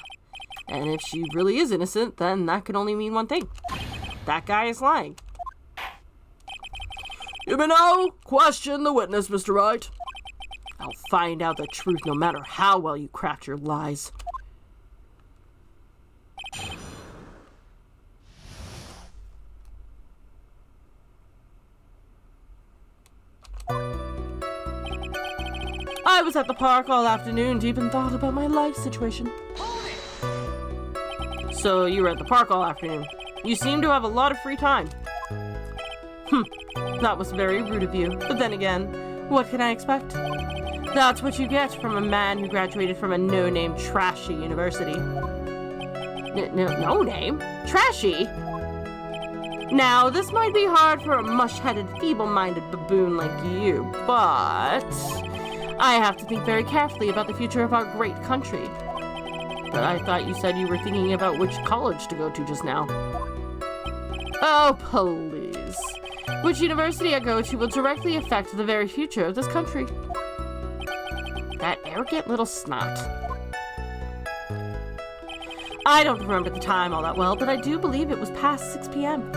And if she really is innocent, then that can only mean one thing. That guy is lying. You may now question the witness, Mr. Wright. I'll find out the truth no matter how well you craft your lies. I was at the park all afternoon, deep in thought about my life situation. So you were at the park all afternoon. You seem to have a lot of free time. That was very rude of you. But then again, what can I expect? That's what you get from a man who graduated from a no-name trashy university. No name? Trashy? Now, this might be hard for a mush-headed, feeble-minded baboon like you, but I have to think very carefully about the future of our great country. But I thought you said you were thinking about which college to go to just now. Oh, please. Which university I go to will directly affect the very future of this country. That arrogant little snot. I don't remember the time all that well, but I do believe it was past 6 p.m.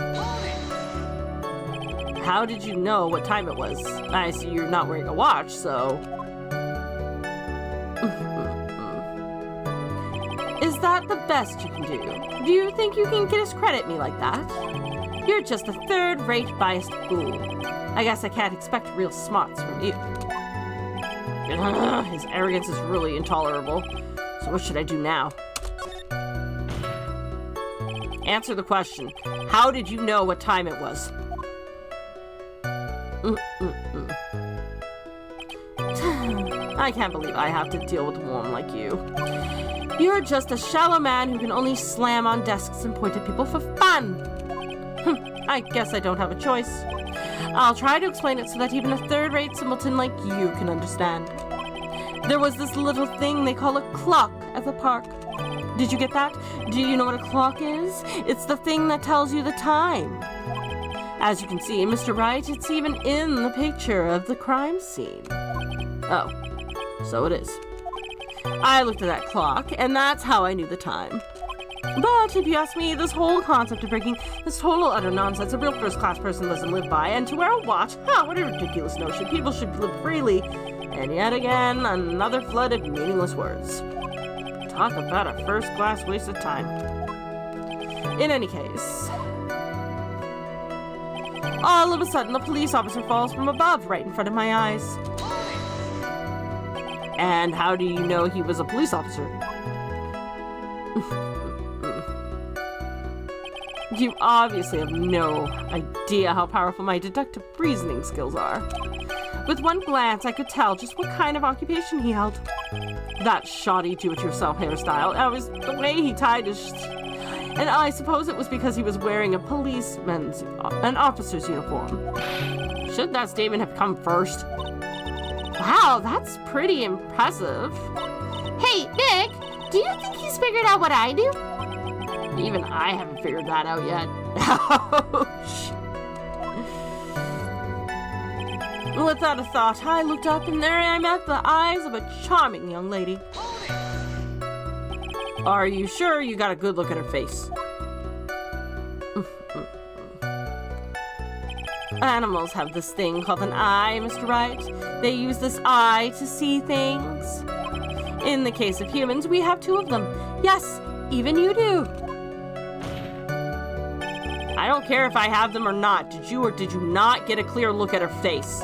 How did you know what time it was? I see you're not wearing a watch, so... Is that the best you can do? Do you think you can discredit me like that? You're just a third-rate biased fool. I guess I can't expect real smarts from you. His arrogance is really intolerable. So what should I do now? Answer the question. How did you know what time it was? I can't believe I have to deal with a woman like you. You're just a shallow man who can only slam on desks and point at people for fun. I guess I don't have a choice. I'll try to explain it so that even a third-rate simpleton like you can understand. There was this little thing they call a clock at the park. Did you get that? Do you know what a clock is? It's the thing that tells you the time. As you can see, Mr. Wright, it's even in the picture of the crime scene. Oh, so it is. I looked at that clock, and that's how I knew the time. But if you ask me, this whole concept of breaking is total utter nonsense. A real first-class person doesn't live by, and to wear a watch, what a ridiculous notion. People should live freely. And yet again, another flood of meaningless words. Talk about a first-class waste of time. In any case, all of a sudden, a police officer falls from above right in front of my eyes. And how do you know he was a police officer? You obviously have no idea how powerful my deductive reasoning skills are. With one glance, I could tell just what kind of occupation he held. That shoddy do-it-yourself hairstyle, the way he tied his... And I suppose it was because he was wearing an officer's uniform. Should that statement have come first? Wow, that's pretty impressive. Hey, Nick, do you think he's figured out what I do? Even I haven't figured that out yet. Ouch. Without a thought, I looked up and there I met the eyes of a charming young lady. Are you sure you got a good look at her face? Animals have this thing called an eye, Mr. Wright. They use this eye to see things. In the case of humans, we have 2 of them. Yes, even you do. I don't care if I have them or not. Did you or did you not get a clear look at her face?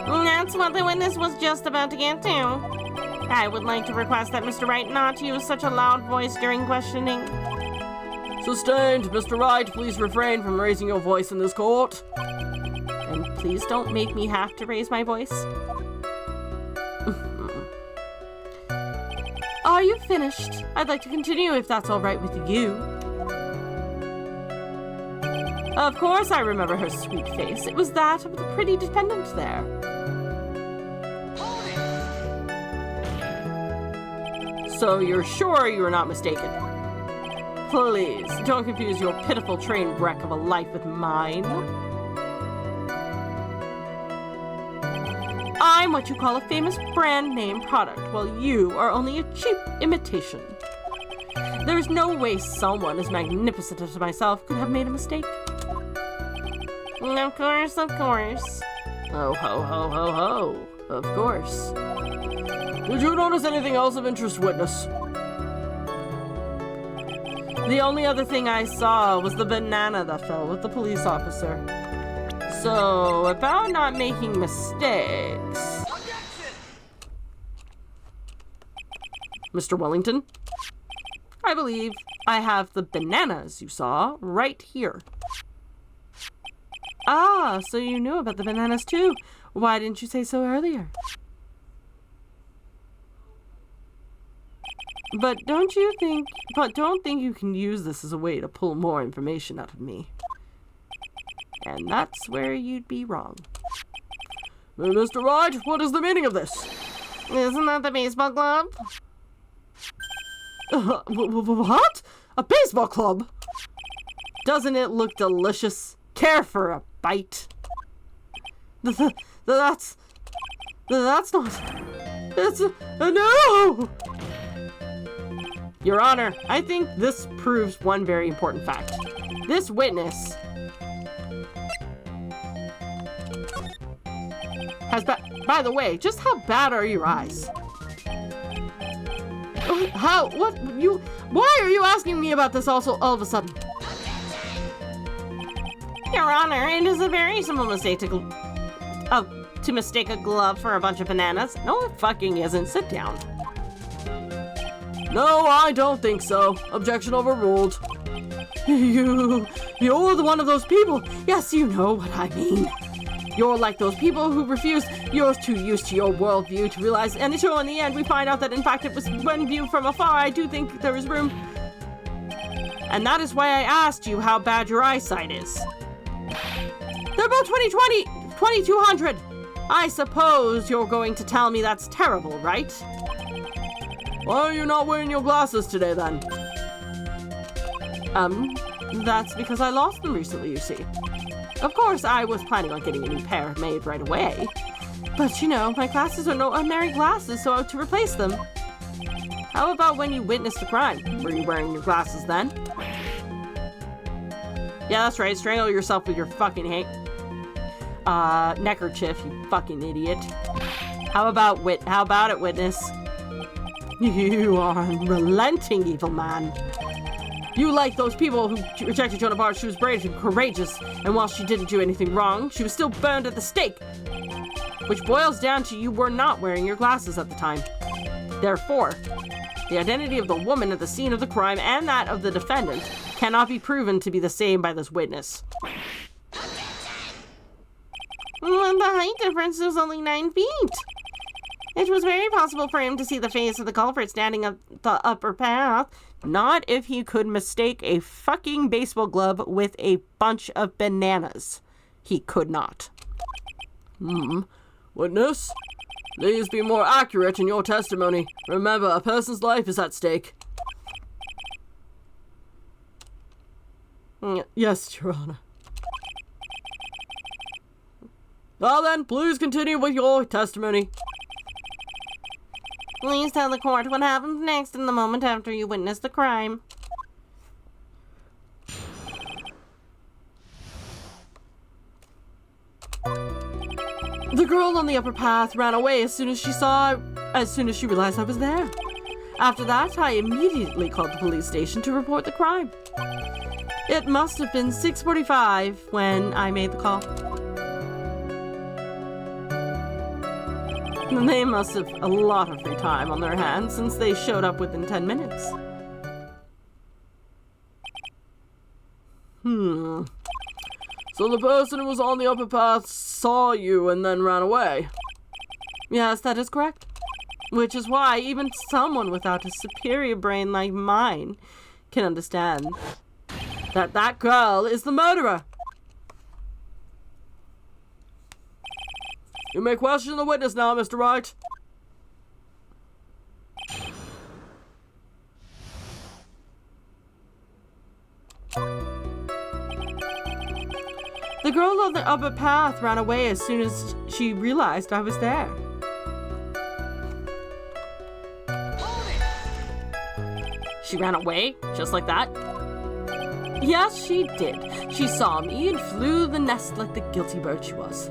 That's what the witness was just about to get to. I would like to request that Mr. Wright not use such a loud voice during questioning. Sustained. Mr. Wright, please refrain from raising your voice in this court. And please don't make me have to raise my voice. Are you finished? I'd like to continue if that's all right with you. Of course I remember her sweet face. It was that of the pretty dependent there. So you're sure you were not mistaken? Please, don't confuse your pitiful train wreck of a life with mine. I'm what you call a famous brand name product, while you are only a cheap imitation. There's no way someone as magnificent as myself could have made a mistake. Of course, of course. Oh, ho, ho, ho, ho. Of course. Did you notice anything else of interest, witness? The only other thing I saw was the banana that fell with the police officer. So, about not making mistakes... Mr. Wellington? I believe I have the bananas you saw right here. Ah, so you knew about the bananas too. Why didn't you say so earlier? But don't think you can use this as a way to pull more information out of me. And that's where you'd be wrong. Mr. Wright, what is the meaning of this? Isn't that the baseball club? What? A baseball club? Doesn't it look delicious? Care for a bite? That's not... It's... no! Your Honor, I think this proves one very important fact. This witness has by the way, just how bad are your eyes? Why are you asking me about this also all of a sudden? Your Honor, it is a very simple mistake to mistake a glove for a bunch of bananas. No, it fucking isn't. Sit down. No, I don't think so. Objection overruled. You're the one of those people. Yes, you know what I mean. You're like those people who refuse. You're too used to your worldview to realize. And so in the end, we find out that in fact it was when viewed from afar. I do think there is room. And that is why I asked you how bad your eyesight is. They're about 2200. I suppose you're going to tell me that's terrible, right? Why are you not wearing your glasses today, then? That's because I lost them recently, you see. Of course, I was planning on getting a new pair made right away. But, you know, my glasses are no ordinary glasses, so to replace them. How about when you witnessed the crime? Were you wearing your glasses then? Yeah, that's right. Strangle yourself with your fucking neckerchief, you fucking idiot. How about it, witness? You are unrelenting, evil man. You like those people who rejected Joan of Arc. She was brave and courageous, and while she didn't do anything wrong, she was still burned at the stake. Which boils down to you were not wearing your glasses at the time. Therefore, the identity of the woman at the scene of the crime and that of the defendant cannot be proven to be the same by this witness. Well, the height difference was only 9 feet. It was very possible for him to see the face of the culprit standing up the upper path. Not if he could mistake a fucking baseball glove with a bunch of bananas. He could not. Witness, please be more accurate in your testimony. Remember, a person's life is at stake. Yes, Your Honor. Well then, please continue with your testimony. Please tell the court what happens next in the moment after you witness the crime. The girl on the upper path ran away as soon as she realized I was there. After that, I immediately called the police station to report the crime. It must have been 6:45 when I made the call. They must have a lot of free time on their hands since they showed up within 10 minutes. So the person who was on the upper path saw you and then ran away? Yes, that is correct. Which is why even someone without a superior brain like mine can understand that that girl is the murderer. You may question the witness now, Mr. Wright. The girl on the upper path ran away as soon as she realized I was there. She ran away? Just like that? Yes, she did. She saw me and flew the nest like the guilty bird she was.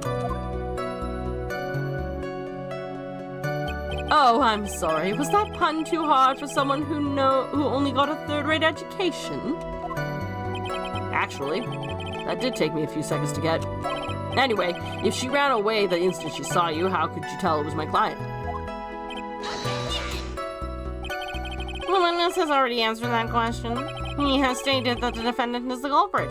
Oh, I'm sorry. Was that pun too hard for someone who only got a third-rate education? Actually, that did take me a few seconds to get. Anyway, if she ran away the instant she saw you, how could you tell it was my client? Well, witness has already answered that question. He has stated that the defendant is the culprit.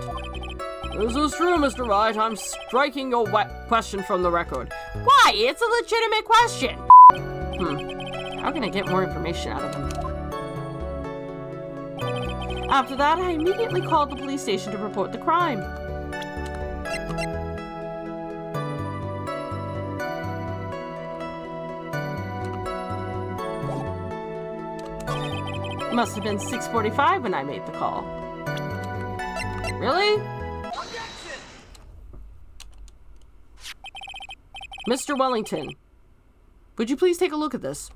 This is true, Mr. Wright. I'm striking your question from the record. Why? It's a legitimate question. How can I get more information out of him? After that, I immediately called the police station to report the crime. It must have been 6:45 when I made the call. Really? Mr. Wellington, would you please take a look at this?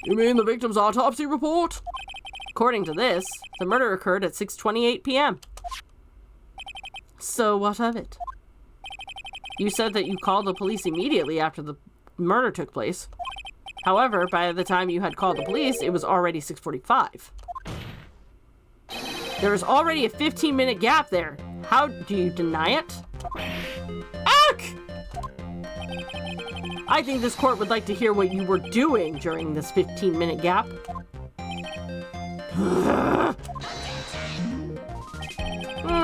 You mean the victim's autopsy report? According to this, the murder occurred at 6:28 p.m. So what of it? You said that you called the police immediately after the murder took place. However, by the time you had called the police, it was already 6:45. There was already a 15-minute gap there. How do you deny it? Ack! I think this court would like to hear what you were doing during this 15-minute gap.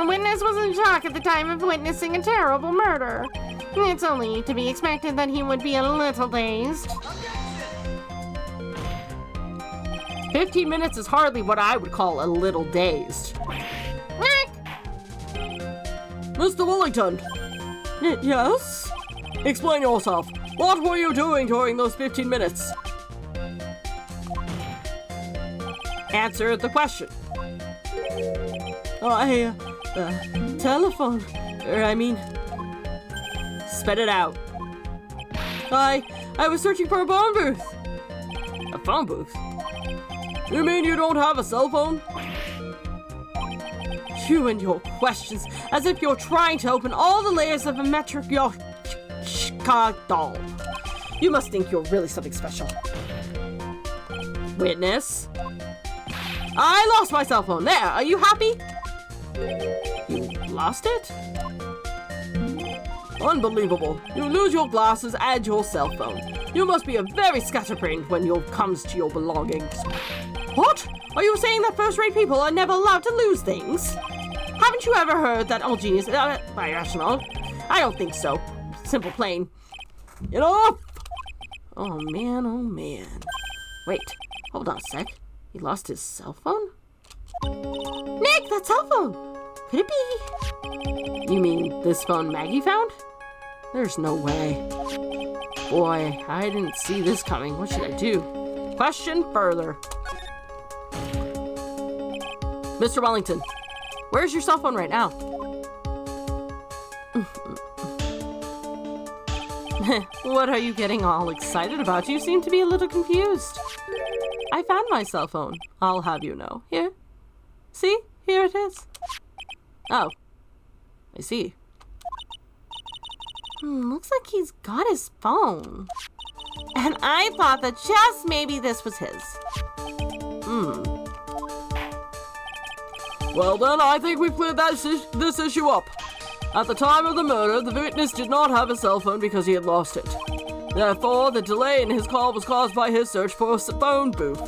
Witness was in shock at the time of witnessing a terrible murder. It's only to be expected that he would be a little dazed. 15 minutes is hardly what I would call a little dazed. Mr. Wellington! Yes? Explain yourself. What were you doing during those 15 minutes? Answer the question. Telephone. Spit it out. I was searching for a phone booth. A phone booth? You mean you don't have a cell phone? You and your questions, as if you're trying to open all the layers of a metric doll. You must think you're really something special. Witness? I lost my cell phone. There, are you happy? You lost it? Unbelievable. You lose your glasses and your cell phone. You must be a very scatterbrained when it comes to your belongings. What? Are you saying that first-rate people are never allowed to lose things? Haven't you ever heard that all genius is irrational? I don't think so. Simple plain. Enough! Oh man. Wait, hold on a sec. He lost his cell phone? Nick, that cell phone! Could it be? You mean this phone Maggie found? There's no way. Boy, I didn't see this coming. What should I do? Question further. Mr. Wellington, where's your cell phone right now? What are you getting all excited about? You seem to be a little confused. I found my cell phone, I'll have you know. Here. See? Here it is. Oh. I see. Looks like he's got his phone. And I thought that just maybe this was his. Well then, I think we've cleared this issue up. At the time of the murder, the witness did not have a cell phone because he had lost it. Therefore, the delay in his call was caused by his search for a phone booth.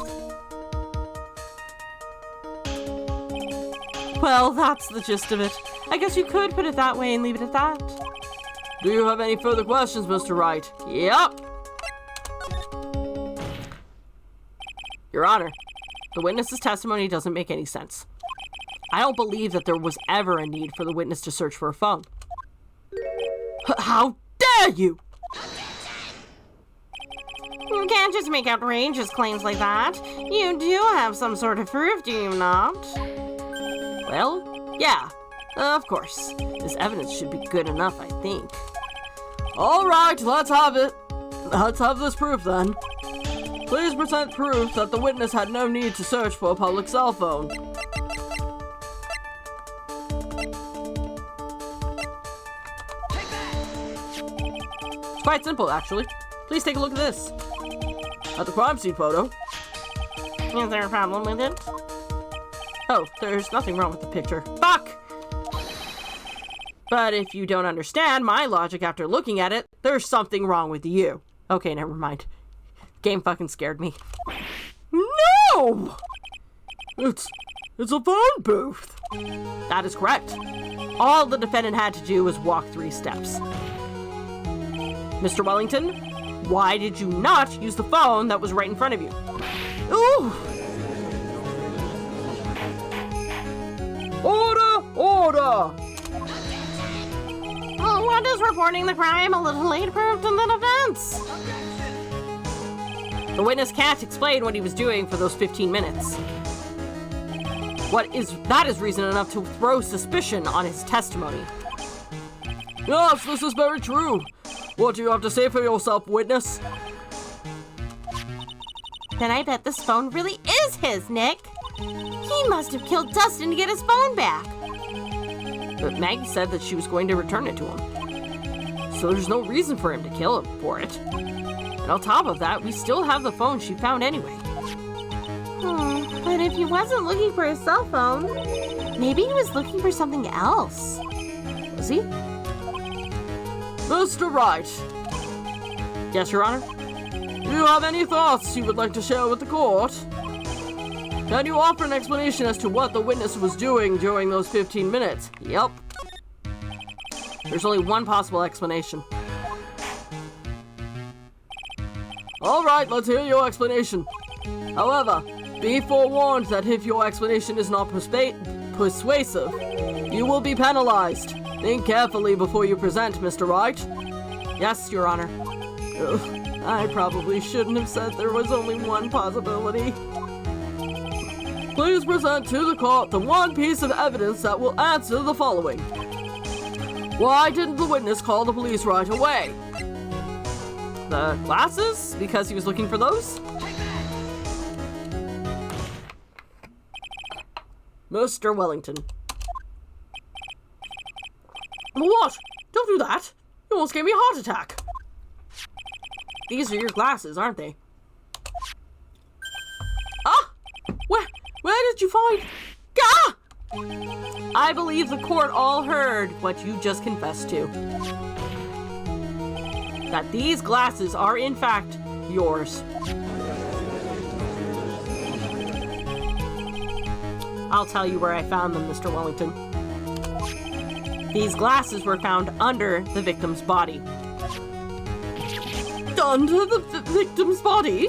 Well, that's the gist of it. I guess you could put it that way and leave it at that. Do you have any further questions, Mr. Wright? Yep. Your Honor, the witness's testimony doesn't make any sense. I don't believe that there was ever a need for the witness to search for a phone. How dare you! You can't just make outrageous claims like that. You do have some sort of proof, do you not? Well, yeah, of course. This evidence should be good enough, I think. All right, let's have it. Let's have this proof then. Please present proof that the witness had no need to search for a public cell phone. It's quite simple, actually. Please take a look at this. At the crime scene photo. Is there a problem with it? Oh, there's nothing wrong with the picture. Fuck! But if you don't understand my logic after looking at it, there's something wrong with you. Okay, never mind. Game fucking scared me. No! It's a phone booth. That is correct. All the defendant had to do was walk 3 steps. Mr. Wellington, why did you not use the phone that was right in front of you? Ooh! Order! Order! Oh, what is reporting the crime a little late proved in the defense? The witness can't explain what he was doing for those 15 minutes. That is reason enough to throw suspicion on his testimony. Yes, this is very true. What do you have to say for yourself, witness? Then I bet this phone really is his, Nick. He must have killed Dustin to get his phone back. But Maggie said that she was going to return it to him. So there's no reason for him to kill him for it. And on top of that, we still have the phone she found anyway. But if he wasn't looking for his cell phone, maybe he was looking for something else. Was he? Mr. Wright, Yes, Your Honor? do you have any thoughts you would like to share with the court? Can you offer an explanation as to what the witness was doing during those 15 minutes? Yep. There's only one possible explanation. All right, let's hear your explanation. However, be forewarned that if your explanation is not persuasive, you will be penalized. Think carefully before you present, Mr. Wright. Yes, Your Honor. Ugh, I probably shouldn't have said there was only one possibility. Please present to the court the one piece of evidence that will answer the following. Why didn't the witness call the police right away? The glasses? Because he was looking for those? Mr. Wellington. What? Don't do that. You almost gave me a heart attack. These are your glasses, aren't they? Ah! Where did you find... Gah! I believe the court all heard what you just confessed to. That these glasses are, in fact, yours. I'll tell you where I found them, Mr. Wellington. These glasses were found under the victim's body. Under the victim's body?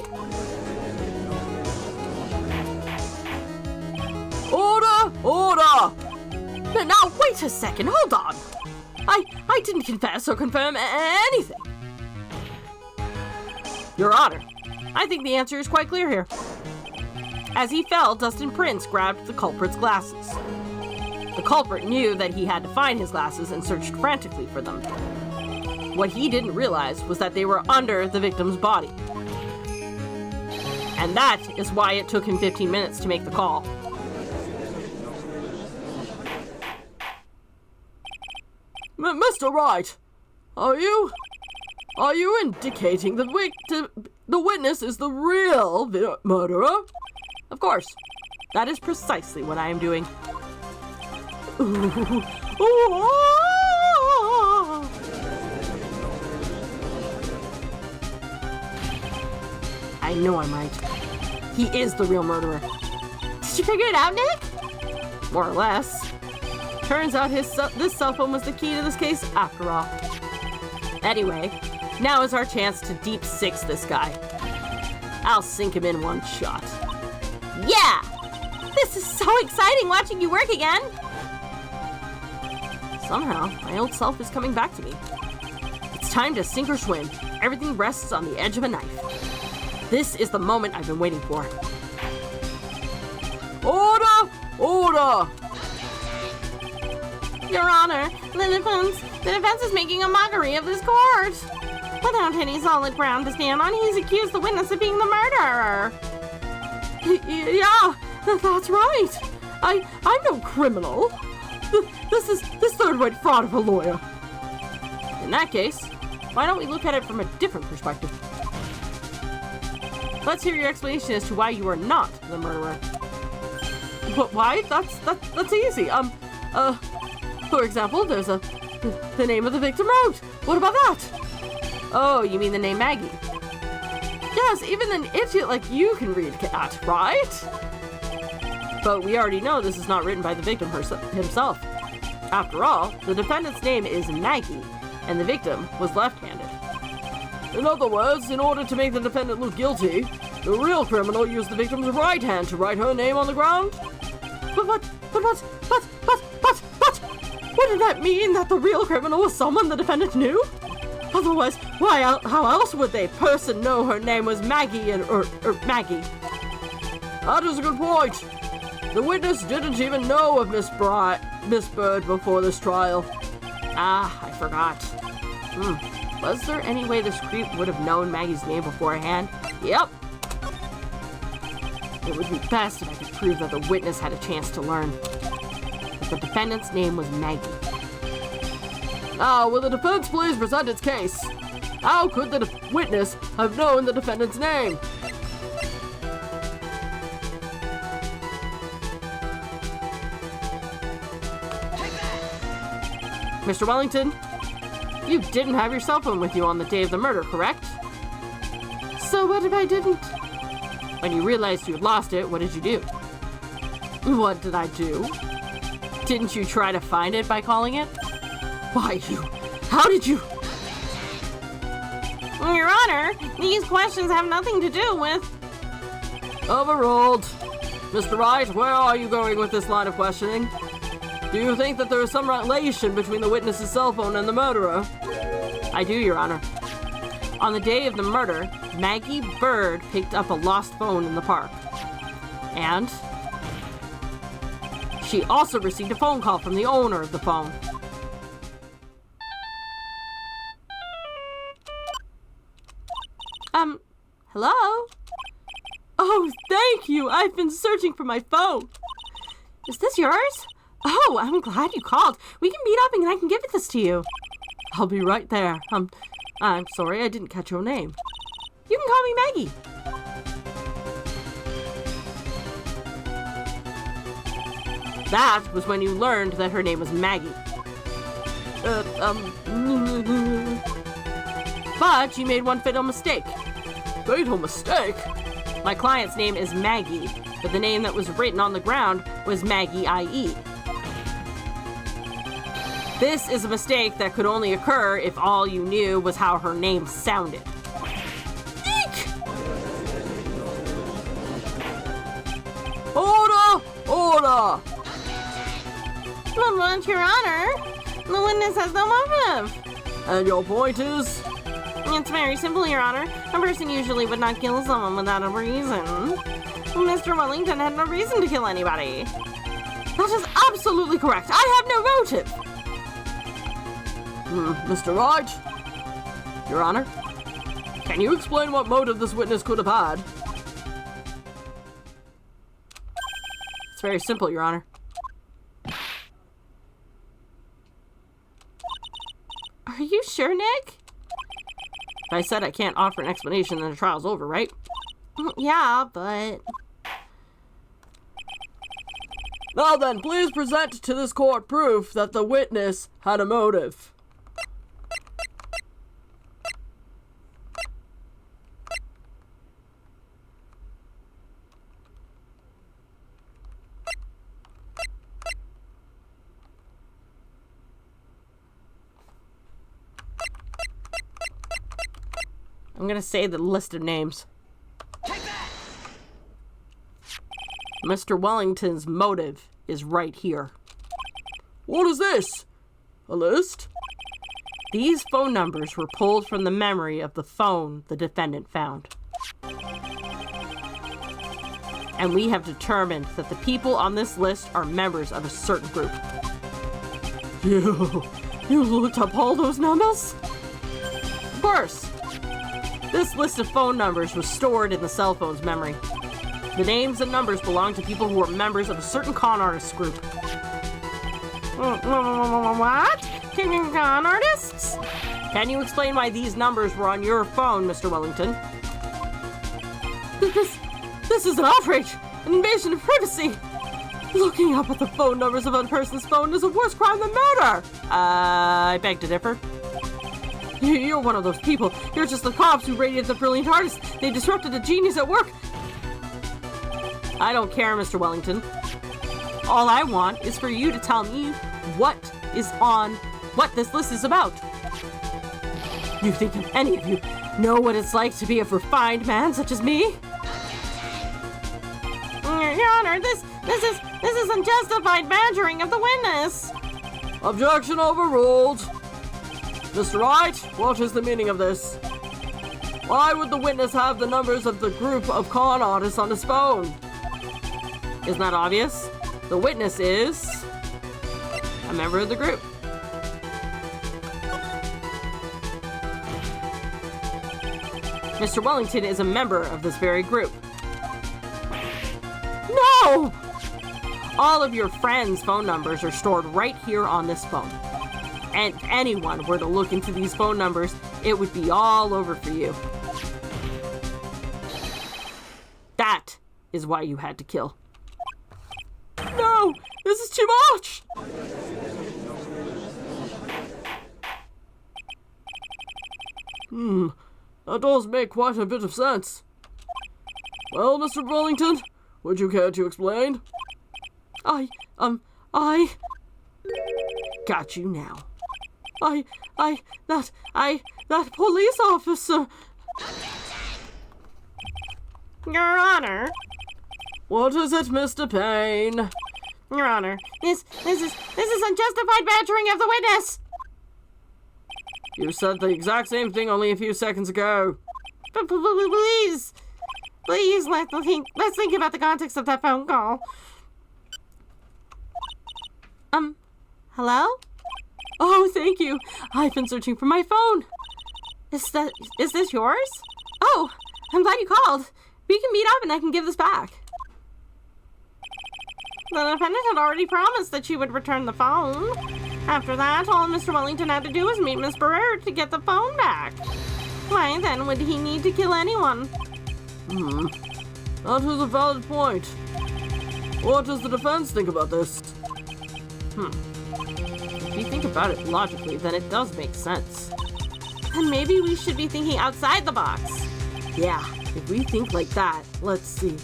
Order! Order! Now, wait a second, hold on. I didn't confess or confirm anything. Your Honor, I think the answer is quite clear here. As he fell, Dustin Prince grabbed the culprit's glasses. The culprit knew that he had to find his glasses and searched frantically for them. What he didn't realize was that they were under the victim's body. And that is why it took him 15 minutes to make the call. Mr. Wright, are you indicating the witness is the real murderer? Of course, that is precisely what I am doing. I know I'm right. He is the real murderer. Did you figure it out, Nick? More or less. Turns out this cell phone was the key to this case after all. Anyway, now is our chance to deep six this guy. I'll sink him in one shot. Yeah! This is so exciting watching you work again! Somehow, my old self is coming back to me. It's time to sink or swim. Everything rests on the edge of a knife. This is the moment I've been waiting for. Order! Order! Your Honor, the defense is making a mockery of this court. Without any solid ground to stand on, he's accused the witness of being the murderer. Yeah, that's right. I'm no criminal. This third-rate fraud of a lawyer. In that case, why don't we look at it from a different perspective? Let's hear your explanation as to why you are not the murderer. But why? That's easy. For example, there's the name of the victim wrote. What about that? Oh, you mean the name Maggie? Yes, even an idiot like you can read that, right? But we already know this is not written by the victim himself. After all, the defendant's name is Maggie, and the victim was left-handed. In other words, in order to make the defendant look guilty, the real criminal used the victim's right hand to write her name on the ground? But what? Wouldn't that mean that the real criminal was someone the defendant knew? Otherwise, how else would the person know her name was Maggie or Maggie? That is a good point. The witness didn't even know of Miss Bird before this trial. Ah, I forgot. Was there any way this creep would have known Maggie's name beforehand? Yep. It would be best if I could prove that the witness had a chance to learn that the defendant's name was Maggie. Now, will the defense please present its case? How could the witness have known the defendant's name? Mr. Wellington, you didn't have your cell phone with you on the day of the murder, correct? So what if I didn't? When you realized you had lost it, what did you do? What did I do? Didn't you try to find it by calling it? Why, how did you? Your Honor, these questions have nothing to do with... Overruled. Mr. Wright, where are you going with this line of questioning? Do you think that there is some relation between the witness's cell phone and the murderer? I do, Your Honor. On the day of the murder, Maggie Bird picked up a lost phone in the park. And she also received a phone call from the owner of the phone. Hello? Oh, thank you. I've been searching for my phone. Is this yours? Oh, I'm glad you called. We can meet up and I can give this to you. I'll be right there. I'm sorry I didn't catch your name. You can call me Maggie. That was when you learned that her name was Maggie. But you made one fatal mistake. Fatal mistake? My client's name is Maggie, but the name that was written on the ground was Maggie IE. This is a mistake that could only occur if all you knew was how her name sounded. Eek! Order! Order! But, Your Honor, the witness has no motive. And your point is? It's very simple, Your Honor. A person usually would not kill someone without a reason. Mr. Wellington had no reason to kill anybody. That is absolutely correct. I have no motive. Mr. Wright? Your Honor? Can you explain what motive this witness could have had? It's very simple, Your Honor. Are you sure, Nick? I said I can't offer an explanation and the trial's over, right? Yeah, but... Now then, please present to this court proof that the witness had a motive. I'm gonna say the list of names. Mr. Wellington's motive is right here. What is this? A list? These phone numbers were pulled from the memory of the phone the defendant found. And we have determined that the people on this list are members of a certain group. You looked up all those numbers? Of course. This list of phone numbers was stored in the cell phone's memory. The names and numbers belong to people who are members of a certain con artist group. What? Con artists? Can you explain why these numbers were on your phone, Mr. Wellington? This is an outrage! An invasion of privacy! Looking up at the phone numbers of a person's phone is a worse crime than murder! I beg to differ. You're one of those people. You're just the cops who raided the brilliant artist. They disrupted a genius at work. I don't care, Mr. Wellington. All I want is for you to tell me what this list is about. You think any of you know what it's like to be a refined man such as me? Your Honor, this is unjustified badgering of the witness. Objection overruled. Mr. Wright, what is the meaning of this? Why would the witness have the numbers of the group of con artists on his phone? Isn't that obvious? The witness is a member of the group. Mr. Wellington is a member of this very group. No! All of your friends' phone numbers are stored right here on this phone. And if anyone were to look into these phone numbers, it would be all over for you. That is why you had to kill. No! This is too much! That does make quite a bit of sense. Well, Mr. Wellington, would you care to explain? I got you now. That police officer. Your Honor. What is it, Mr. Payne? Your Honor, this is unjustified badgering of the witness. You said the exact same thing only a few seconds ago. Please, let's think about the context of that phone call. Hello? Oh, thank you. I've been searching for my phone. Is this yours? Oh, I'm glad you called. We can meet up and I can give this back. The defendant had already promised that she would return the phone. After that, all Mr. Wellington had to do was meet Miss Barrera to get the phone back. Why then would he need to kill anyone? That is a valid point. What does the defense think about this? If you think about it logically, then it does make sense. And maybe we should be thinking outside the box. Yeah, if we think like that, let's see.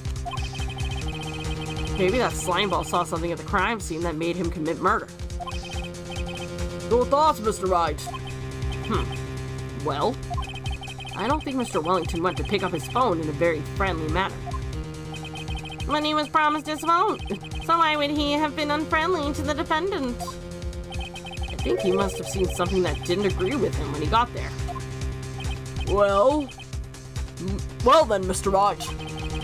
Maybe that slimeball saw something at the crime scene that made him commit murder. Your thoughts, Mr. Wright? Well, I don't think Mr. Wellington went to pick up his phone in a very friendly manner. When he was promised his phone, so why would he have been unfriendly to the defendant? I think he must have seen something that didn't agree with him when he got there. Well then, Mr. Wright.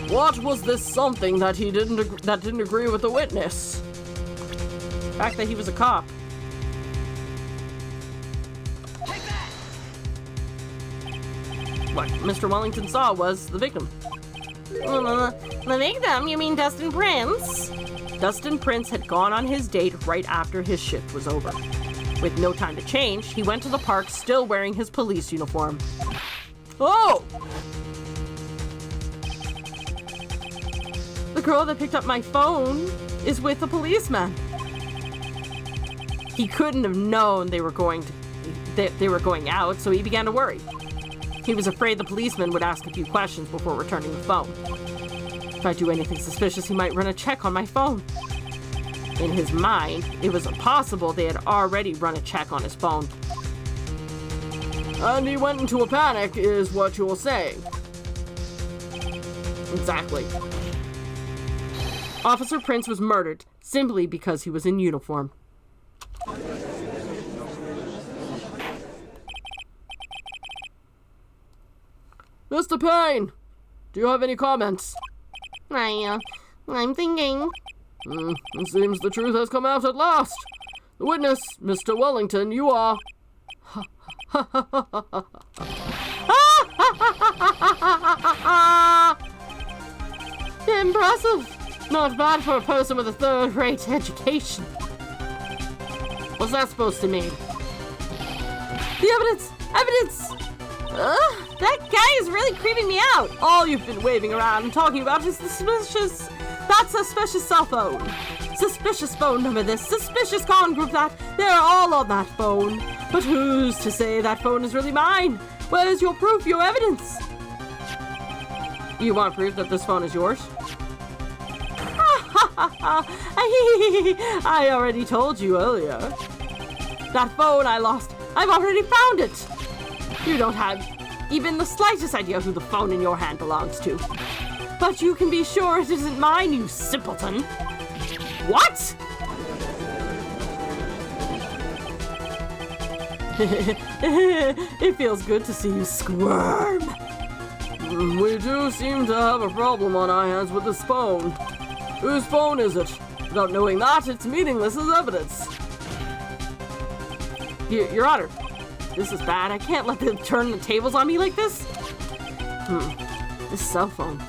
What was this something that didn't agree with the witness? The fact that he was a cop. What Mr. Wellington saw was the victim. The victim? You mean Dustin Prince? Dustin Prince had gone on his date right after his shift was over. With no time to change, he went to the park still wearing his police uniform. Oh! The girl that picked up my phone is with a policeman. He couldn't have known they were going out, so he began to worry. He was afraid the policeman would ask a few questions before returning the phone. If I do anything suspicious, he might run a check on my phone. In his mind, it was possible they had already run a check on his phone. And he went into a panic, is what you're saying. Exactly. Officer Prince was murdered simply because he was in uniform. Mr. Payne, do you have any comments? I'm thinking. It seems the truth has come out at last. The witness, Mr. Wellington, you are... Impressive. Not bad for a person with a third-rate education. What's that supposed to mean? The evidence! That guy is really creeping me out. All you've been waving around and talking about is that suspicious cell phone. Suspicious phone number this, suspicious con group that. They're all on that phone. But who's to say that phone is really mine? Where's your proof, your evidence? You want proof that this phone is yours? I already told you earlier. That phone I lost, I've already found it. You don't have even the slightest idea who the phone in your hand belongs to. But you can be sure it isn't mine, you simpleton. What? It feels good to see you squirm. We do seem to have a problem on our hands with this phone. Whose phone is it? Without knowing that, it's meaningless as evidence. Your Honor, this is bad. I can't let them turn the tables on me like this. This cell phone.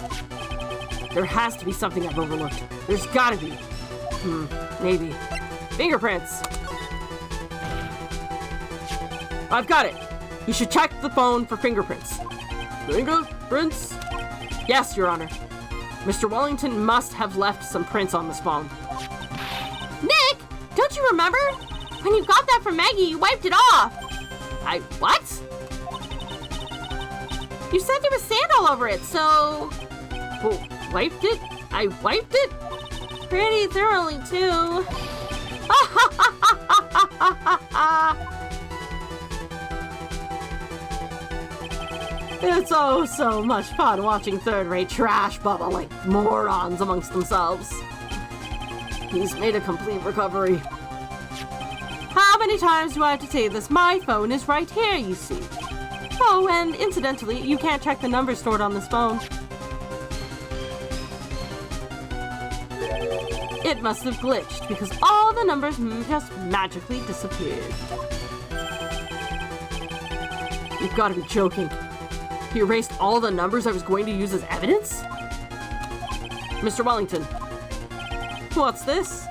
There has to be something I've overlooked. There's gotta be. Maybe. Fingerprints. I've got it. You should check the phone for fingerprints. Fingerprints? Yes, Your Honor. Mr. Wellington must have left some prints on this phone. Nick, don't you remember? When you got that from Maggie, you wiped it off. What? You said there was sand all over it, so... Oh, wiped it? I wiped it? Pretty thoroughly, too. It's oh so much fun watching third-rate trash bubble like morons amongst themselves. He's made a complete recovery. How many times do I have to say this? My phone is right here, you see. Oh, and incidentally, you can't check the numbers stored on this phone. It must have glitched because all the numbers just magically disappeared. You've got to be joking. He erased all the numbers I was going to use as evidence? Mr. Wellington. What's this?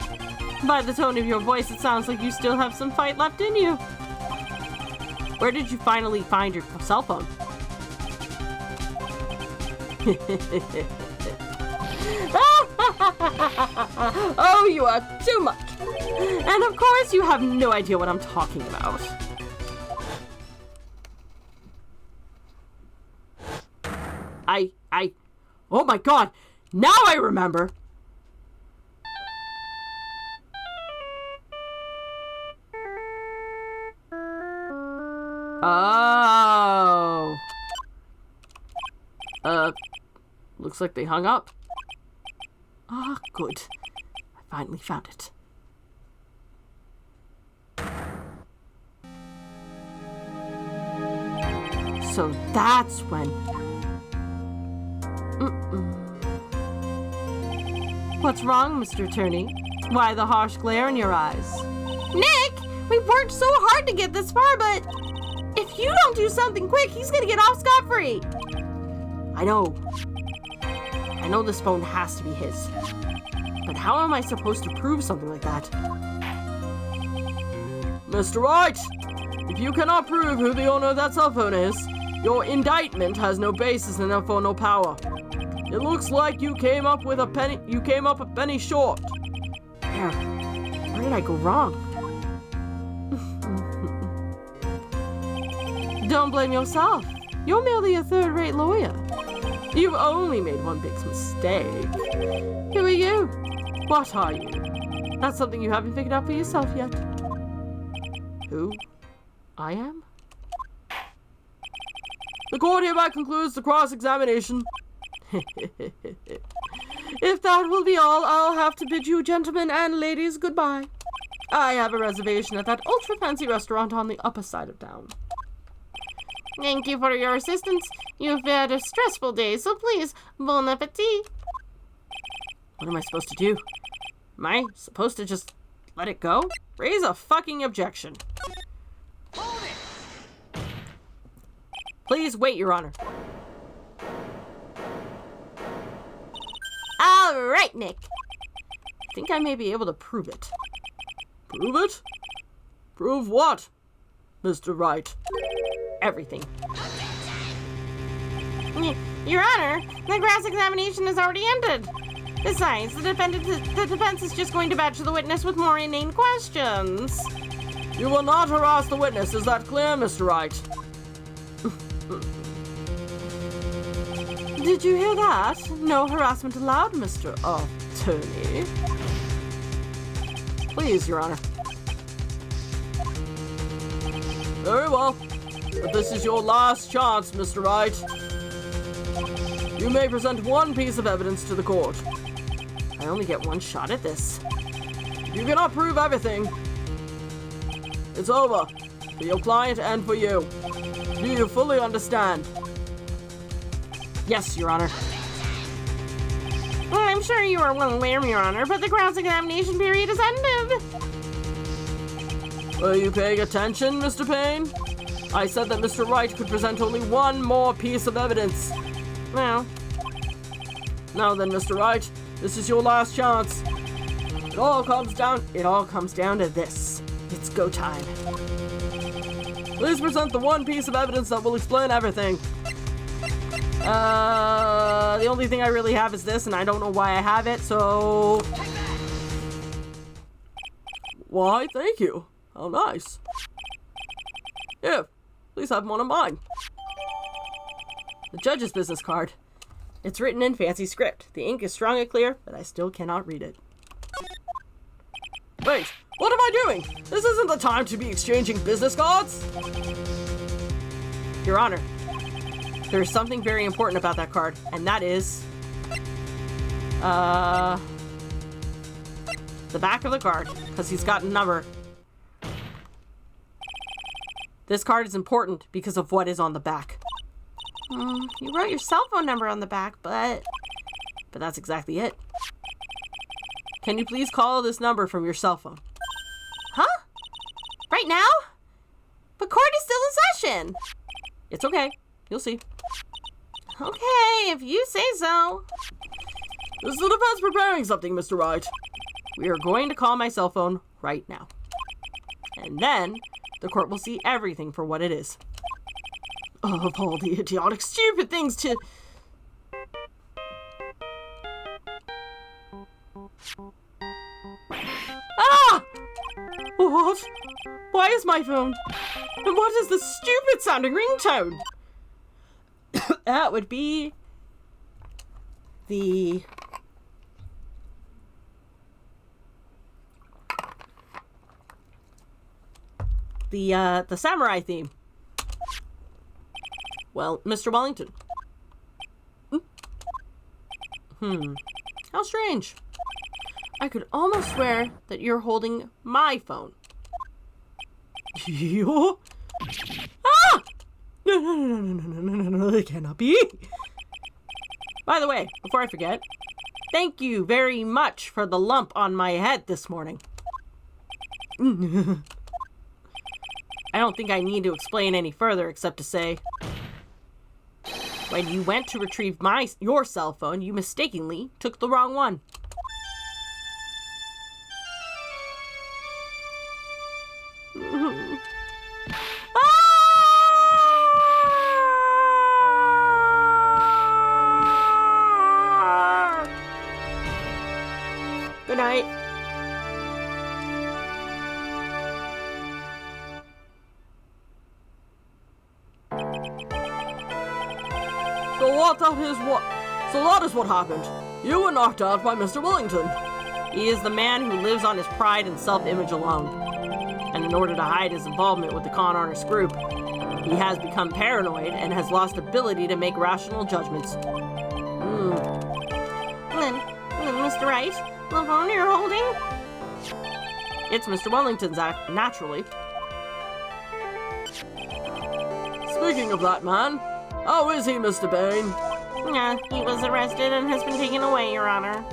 By the tone of your voice, it sounds like you still have some fight left in you. Where did you finally find your cell phone? Oh, you are too much. And of course, you have no idea what I'm talking about. Oh my God, now I remember. Oh. Looks like they hung up. Ah, good. I finally found it. So that's when... What's wrong, Mr. Attorney? Why the harsh glare in your eyes? Nick, we worked so hard to get this far, but if you don't do something quick, he's gonna get off scot-free. I know this phone has to be his. But how am I supposed to prove something like that? Mr. Wright, if you cannot prove who the owner of that cell phone is, your indictment has no basis and therefore no power. It looks like you came up a penny short. Where did I go wrong? Don't blame yourself. You're merely a third-rate lawyer. You've only made one big mistake. Who are you? What are you? That's something you haven't figured out for yourself yet. Who I am? The court hereby concludes the cross-examination. If that will be all, I'll have to bid you gentlemen and ladies goodbye. I have a reservation at that ultra-fancy restaurant on the upper side of town. Thank you for your assistance. You've had a stressful day, so please, bon appetit. What am I supposed to do? Am I supposed to just let it go? Raise a fucking objection. Hold it! Please wait, Your Honor. All right, Nick. I think I may be able to prove it. Prove it? Prove what, Mr. Wright? Everything. Your Honor, the cross-examination has already ended. Besides, the defense is just going to badger the witness with more inane questions. You will not harass the witness, is that clear, Mr. Wright? Did you hear that? No harassment allowed, Mr. Attorney. Please, Your Honor. Very well. But this is your last chance, Mr. Wright. You may present one piece of evidence to the court. I only get one shot at this. You cannot prove everything. It's over. For your client and for you. Do you fully understand? Yes, Your Honor. I'm sure you are well aware, Your Honor, but the cross-examination period is ended. Are you paying attention, Mr. Payne? I said that Mr. Wright could present only one more piece of evidence. Well, Now then, Mr. Wright, this is your last chance. It all comes down to this. it's go time. Please present the one piece of evidence that will explain everything. The only thing I really have is this, and I don't know why I have it, so... Why, thank you. How nice. Here, please have one of mine. The judge's business card. It's written in fancy script. The ink is strong and clear, but I still cannot read it. Wait, what am I doing? This isn't the time to be exchanging business cards. Your Honor, there is something very important about that card, and that is... the back of the card, because he's got a number. This card is important because of what is on the back. You wrote your cell phone number on the back, but that's exactly it. Can you please call this number from your cell phone? Huh? Right now? But court is still in session. It's okay. You'll see. Okay, if you say so. Is the defense preparing something, Mr. Wright? We are going to call my cell phone right now. And then the court will see everything for what it is. Of all the idiotic, stupid things to... Ah! What? Why is my phone? And what is the stupid sounding ringtone? That would be the samurai theme. Well, Mr. Wellington. How strange. I could almost swear that you're holding my phone. You? Ah! No, it cannot be. By the way, before I forget, thank you very much for the lump on my head this morning. I don't think I need to explain any further except to say, when you went to retrieve your cell phone, you mistakenly took the wrong one. Good night. So that is what happened. You were knocked out by Mr. Wellington. He is the man who lives on his pride and self-image alone. And in order to hide his involvement with the con artist group, he has become paranoid and has lost ability to make rational judgments. Then, Mr. Wright, the phone you're holding? It's Mr. Wellington's, naturally. Speaking of that man, how is he, Mr. Payne? He was arrested and has been taken away, Your Honor.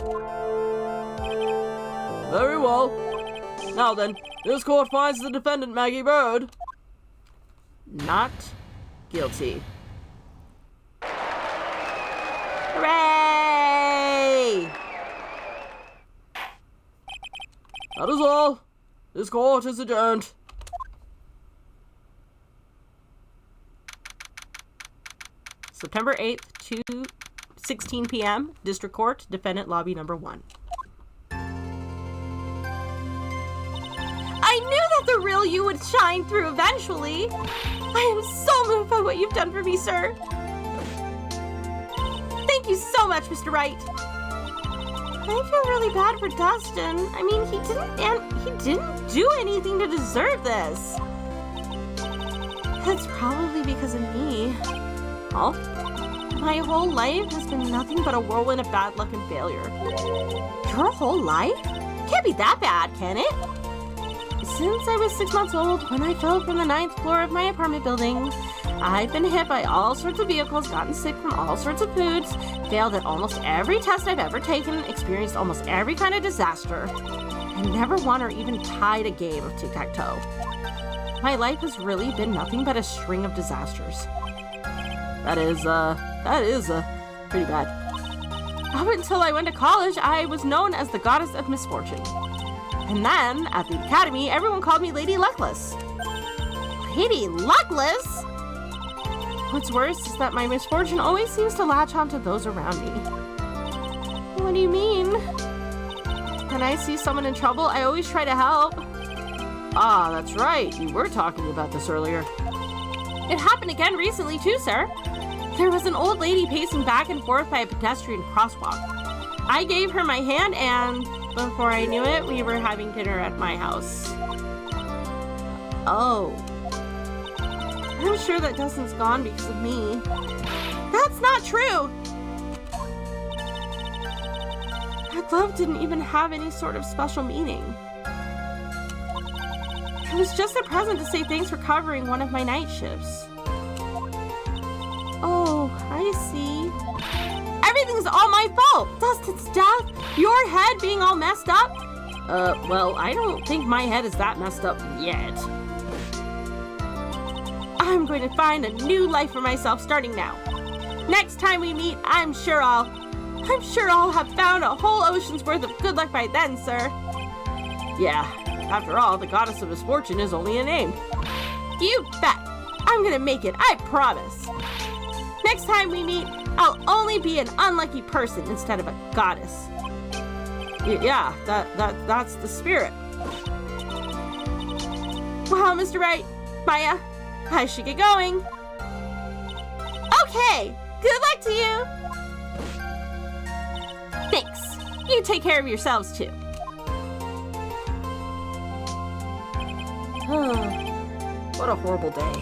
Very well. Now then, this court finds the defendant, Maggie Bird, not guilty. Hooray! That is all. This court is adjourned. September 8th, 2:16 p.m., District Court, Defendant Lobby Number 1. I knew that the real you would shine through eventually. I am so moved by what you've done for me, sir. Thank you so much, Mr. Wright. I feel really bad for Dustin. I mean, he didn't do anything to deserve this. It's probably because of me. Oh? My whole life has been nothing but a whirlwind of bad luck and failure. Your whole life? Can't be that bad, can it? Since I was 6 months old, when I fell from the 9th floor of my apartment building, I've been hit by all sorts of vehicles, gotten sick from all sorts of foods, failed at almost every test I've ever taken, experienced almost every kind of disaster, and never won or even tied a game of tic-tac-toe. My life has really been nothing but a string of disasters. That is pretty bad. Up until I went to college, I was known as the goddess of misfortune. And then, at the academy, everyone called me Lady Luckless. Lady Luckless? What's worse is that my misfortune always seems to latch onto those around me. What do you mean? When I see someone in trouble, I always try to help. Ah, that's right. You were talking about this earlier. It happened again recently too, sir. There was an old lady pacing back and forth by a pedestrian crosswalk. I gave her my hand and, before I knew it, we were having dinner at my house. Oh. I'm sure that Dustin's gone because of me. That's not true! That glove didn't even have any sort of special meaning. It was just a present to say thanks for covering one of my night shifts. Oh, I see. Everything's all my fault! Dustin's death, your head being all messed up. Well, I don't think my head is that messed up yet. I'm going to find a new life for myself starting now. Next time we meet, I'm sure I'll have found a whole ocean's worth of good luck by then, sir. Yeah, after all, the goddess of misfortune is only a name. You bet. I'm gonna make it, I promise. Next time we meet, I'll only be an unlucky person instead of a goddess. Yeah, that's the spirit. Well, Mr. Wright, Maya, I should get going. Okay, good luck to you. Thanks. You take care of yourselves too. What a horrible day.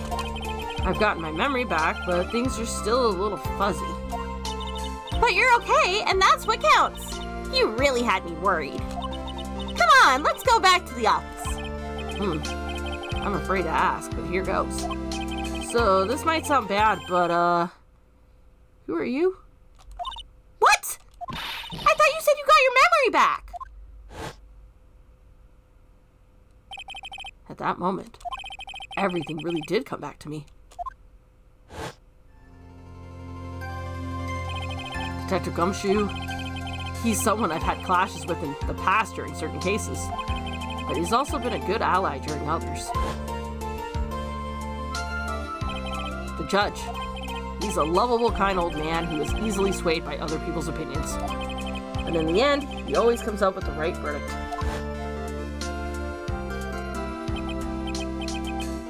I've gotten my memory back, but things are still a little fuzzy. But you're okay, and that's what counts. You really had me worried. Come on, let's go back to the office. I'm afraid to ask, but here goes. So, this might sound bad, but, who are you? What? I thought you said you got your memory back. At that moment, everything really did come back to me. Detective Gumshoe, he's someone I've had clashes with in the past during certain cases, but he's also been a good ally during others. The judge, he's a lovable, kind old man who is easily swayed by other people's opinions. And in the end, he always comes up with the right verdict.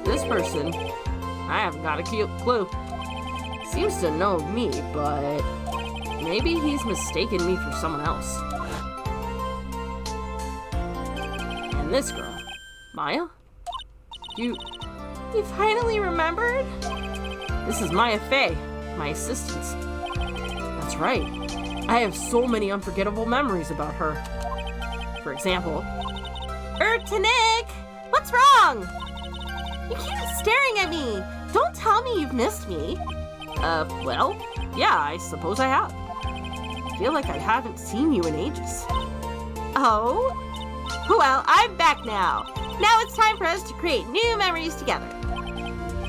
This person, I haven't got a clue. Seems to know me, but maybe he's mistaken me for someone else. And this girl, Maya? You finally remembered? This is Maya Fey, my assistant. That's right. I have so many unforgettable memories about her. For example, Nick, what's wrong? You keep staring at me. Don't tell me you've missed me. Well, yeah, I suppose I have. I feel like I haven't seen you in ages. Oh? Well, I'm back now. Now it's time for us to create new memories together.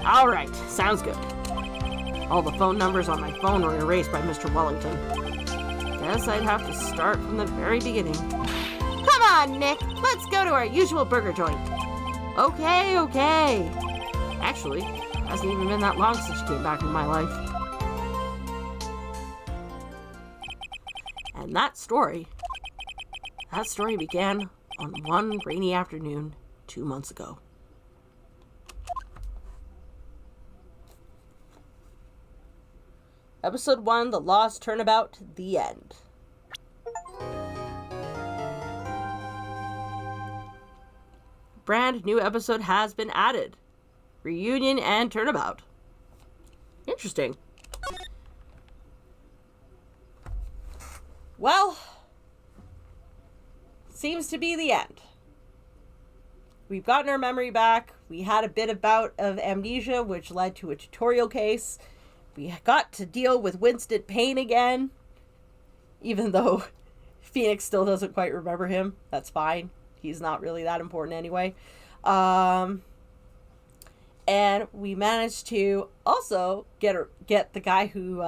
All right, sounds good. All the phone numbers on my phone were erased by Mr. Wellington. Guess I'd have to start from the very beginning. Come on, Nick. Let's go to our usual burger joint. Okay. Actually, it hasn't even been that long since you came back into my life. And that story began on one rainy afternoon 2 months ago. Episode 1, The Lost Turnabout, the end. brand new episode has been added. Reunion and Turnabout. Interesting. Well, seems to be the end. We've gotten our memory back. We had a bit of bout of amnesia, which led to a tutorial case. We got to deal with Winston Payne again. Even though Phoenix still doesn't quite remember him. That's fine. He's not really that important anyway. And we managed to also get the guy who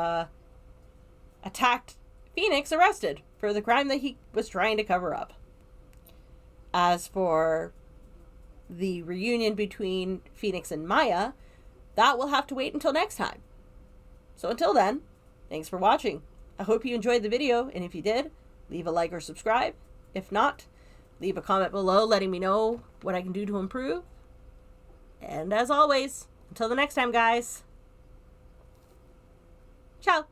attacked Phoenix arrested for the crime that he was trying to cover up. As for the reunion between Phoenix and Maya, that will have to wait until next time. So until then, thanks for watching. I hope you enjoyed the video, and if you did, leave a like or subscribe. If not, leave a comment below letting me know what I can do to improve. And as always, until the next time, guys. Ciao.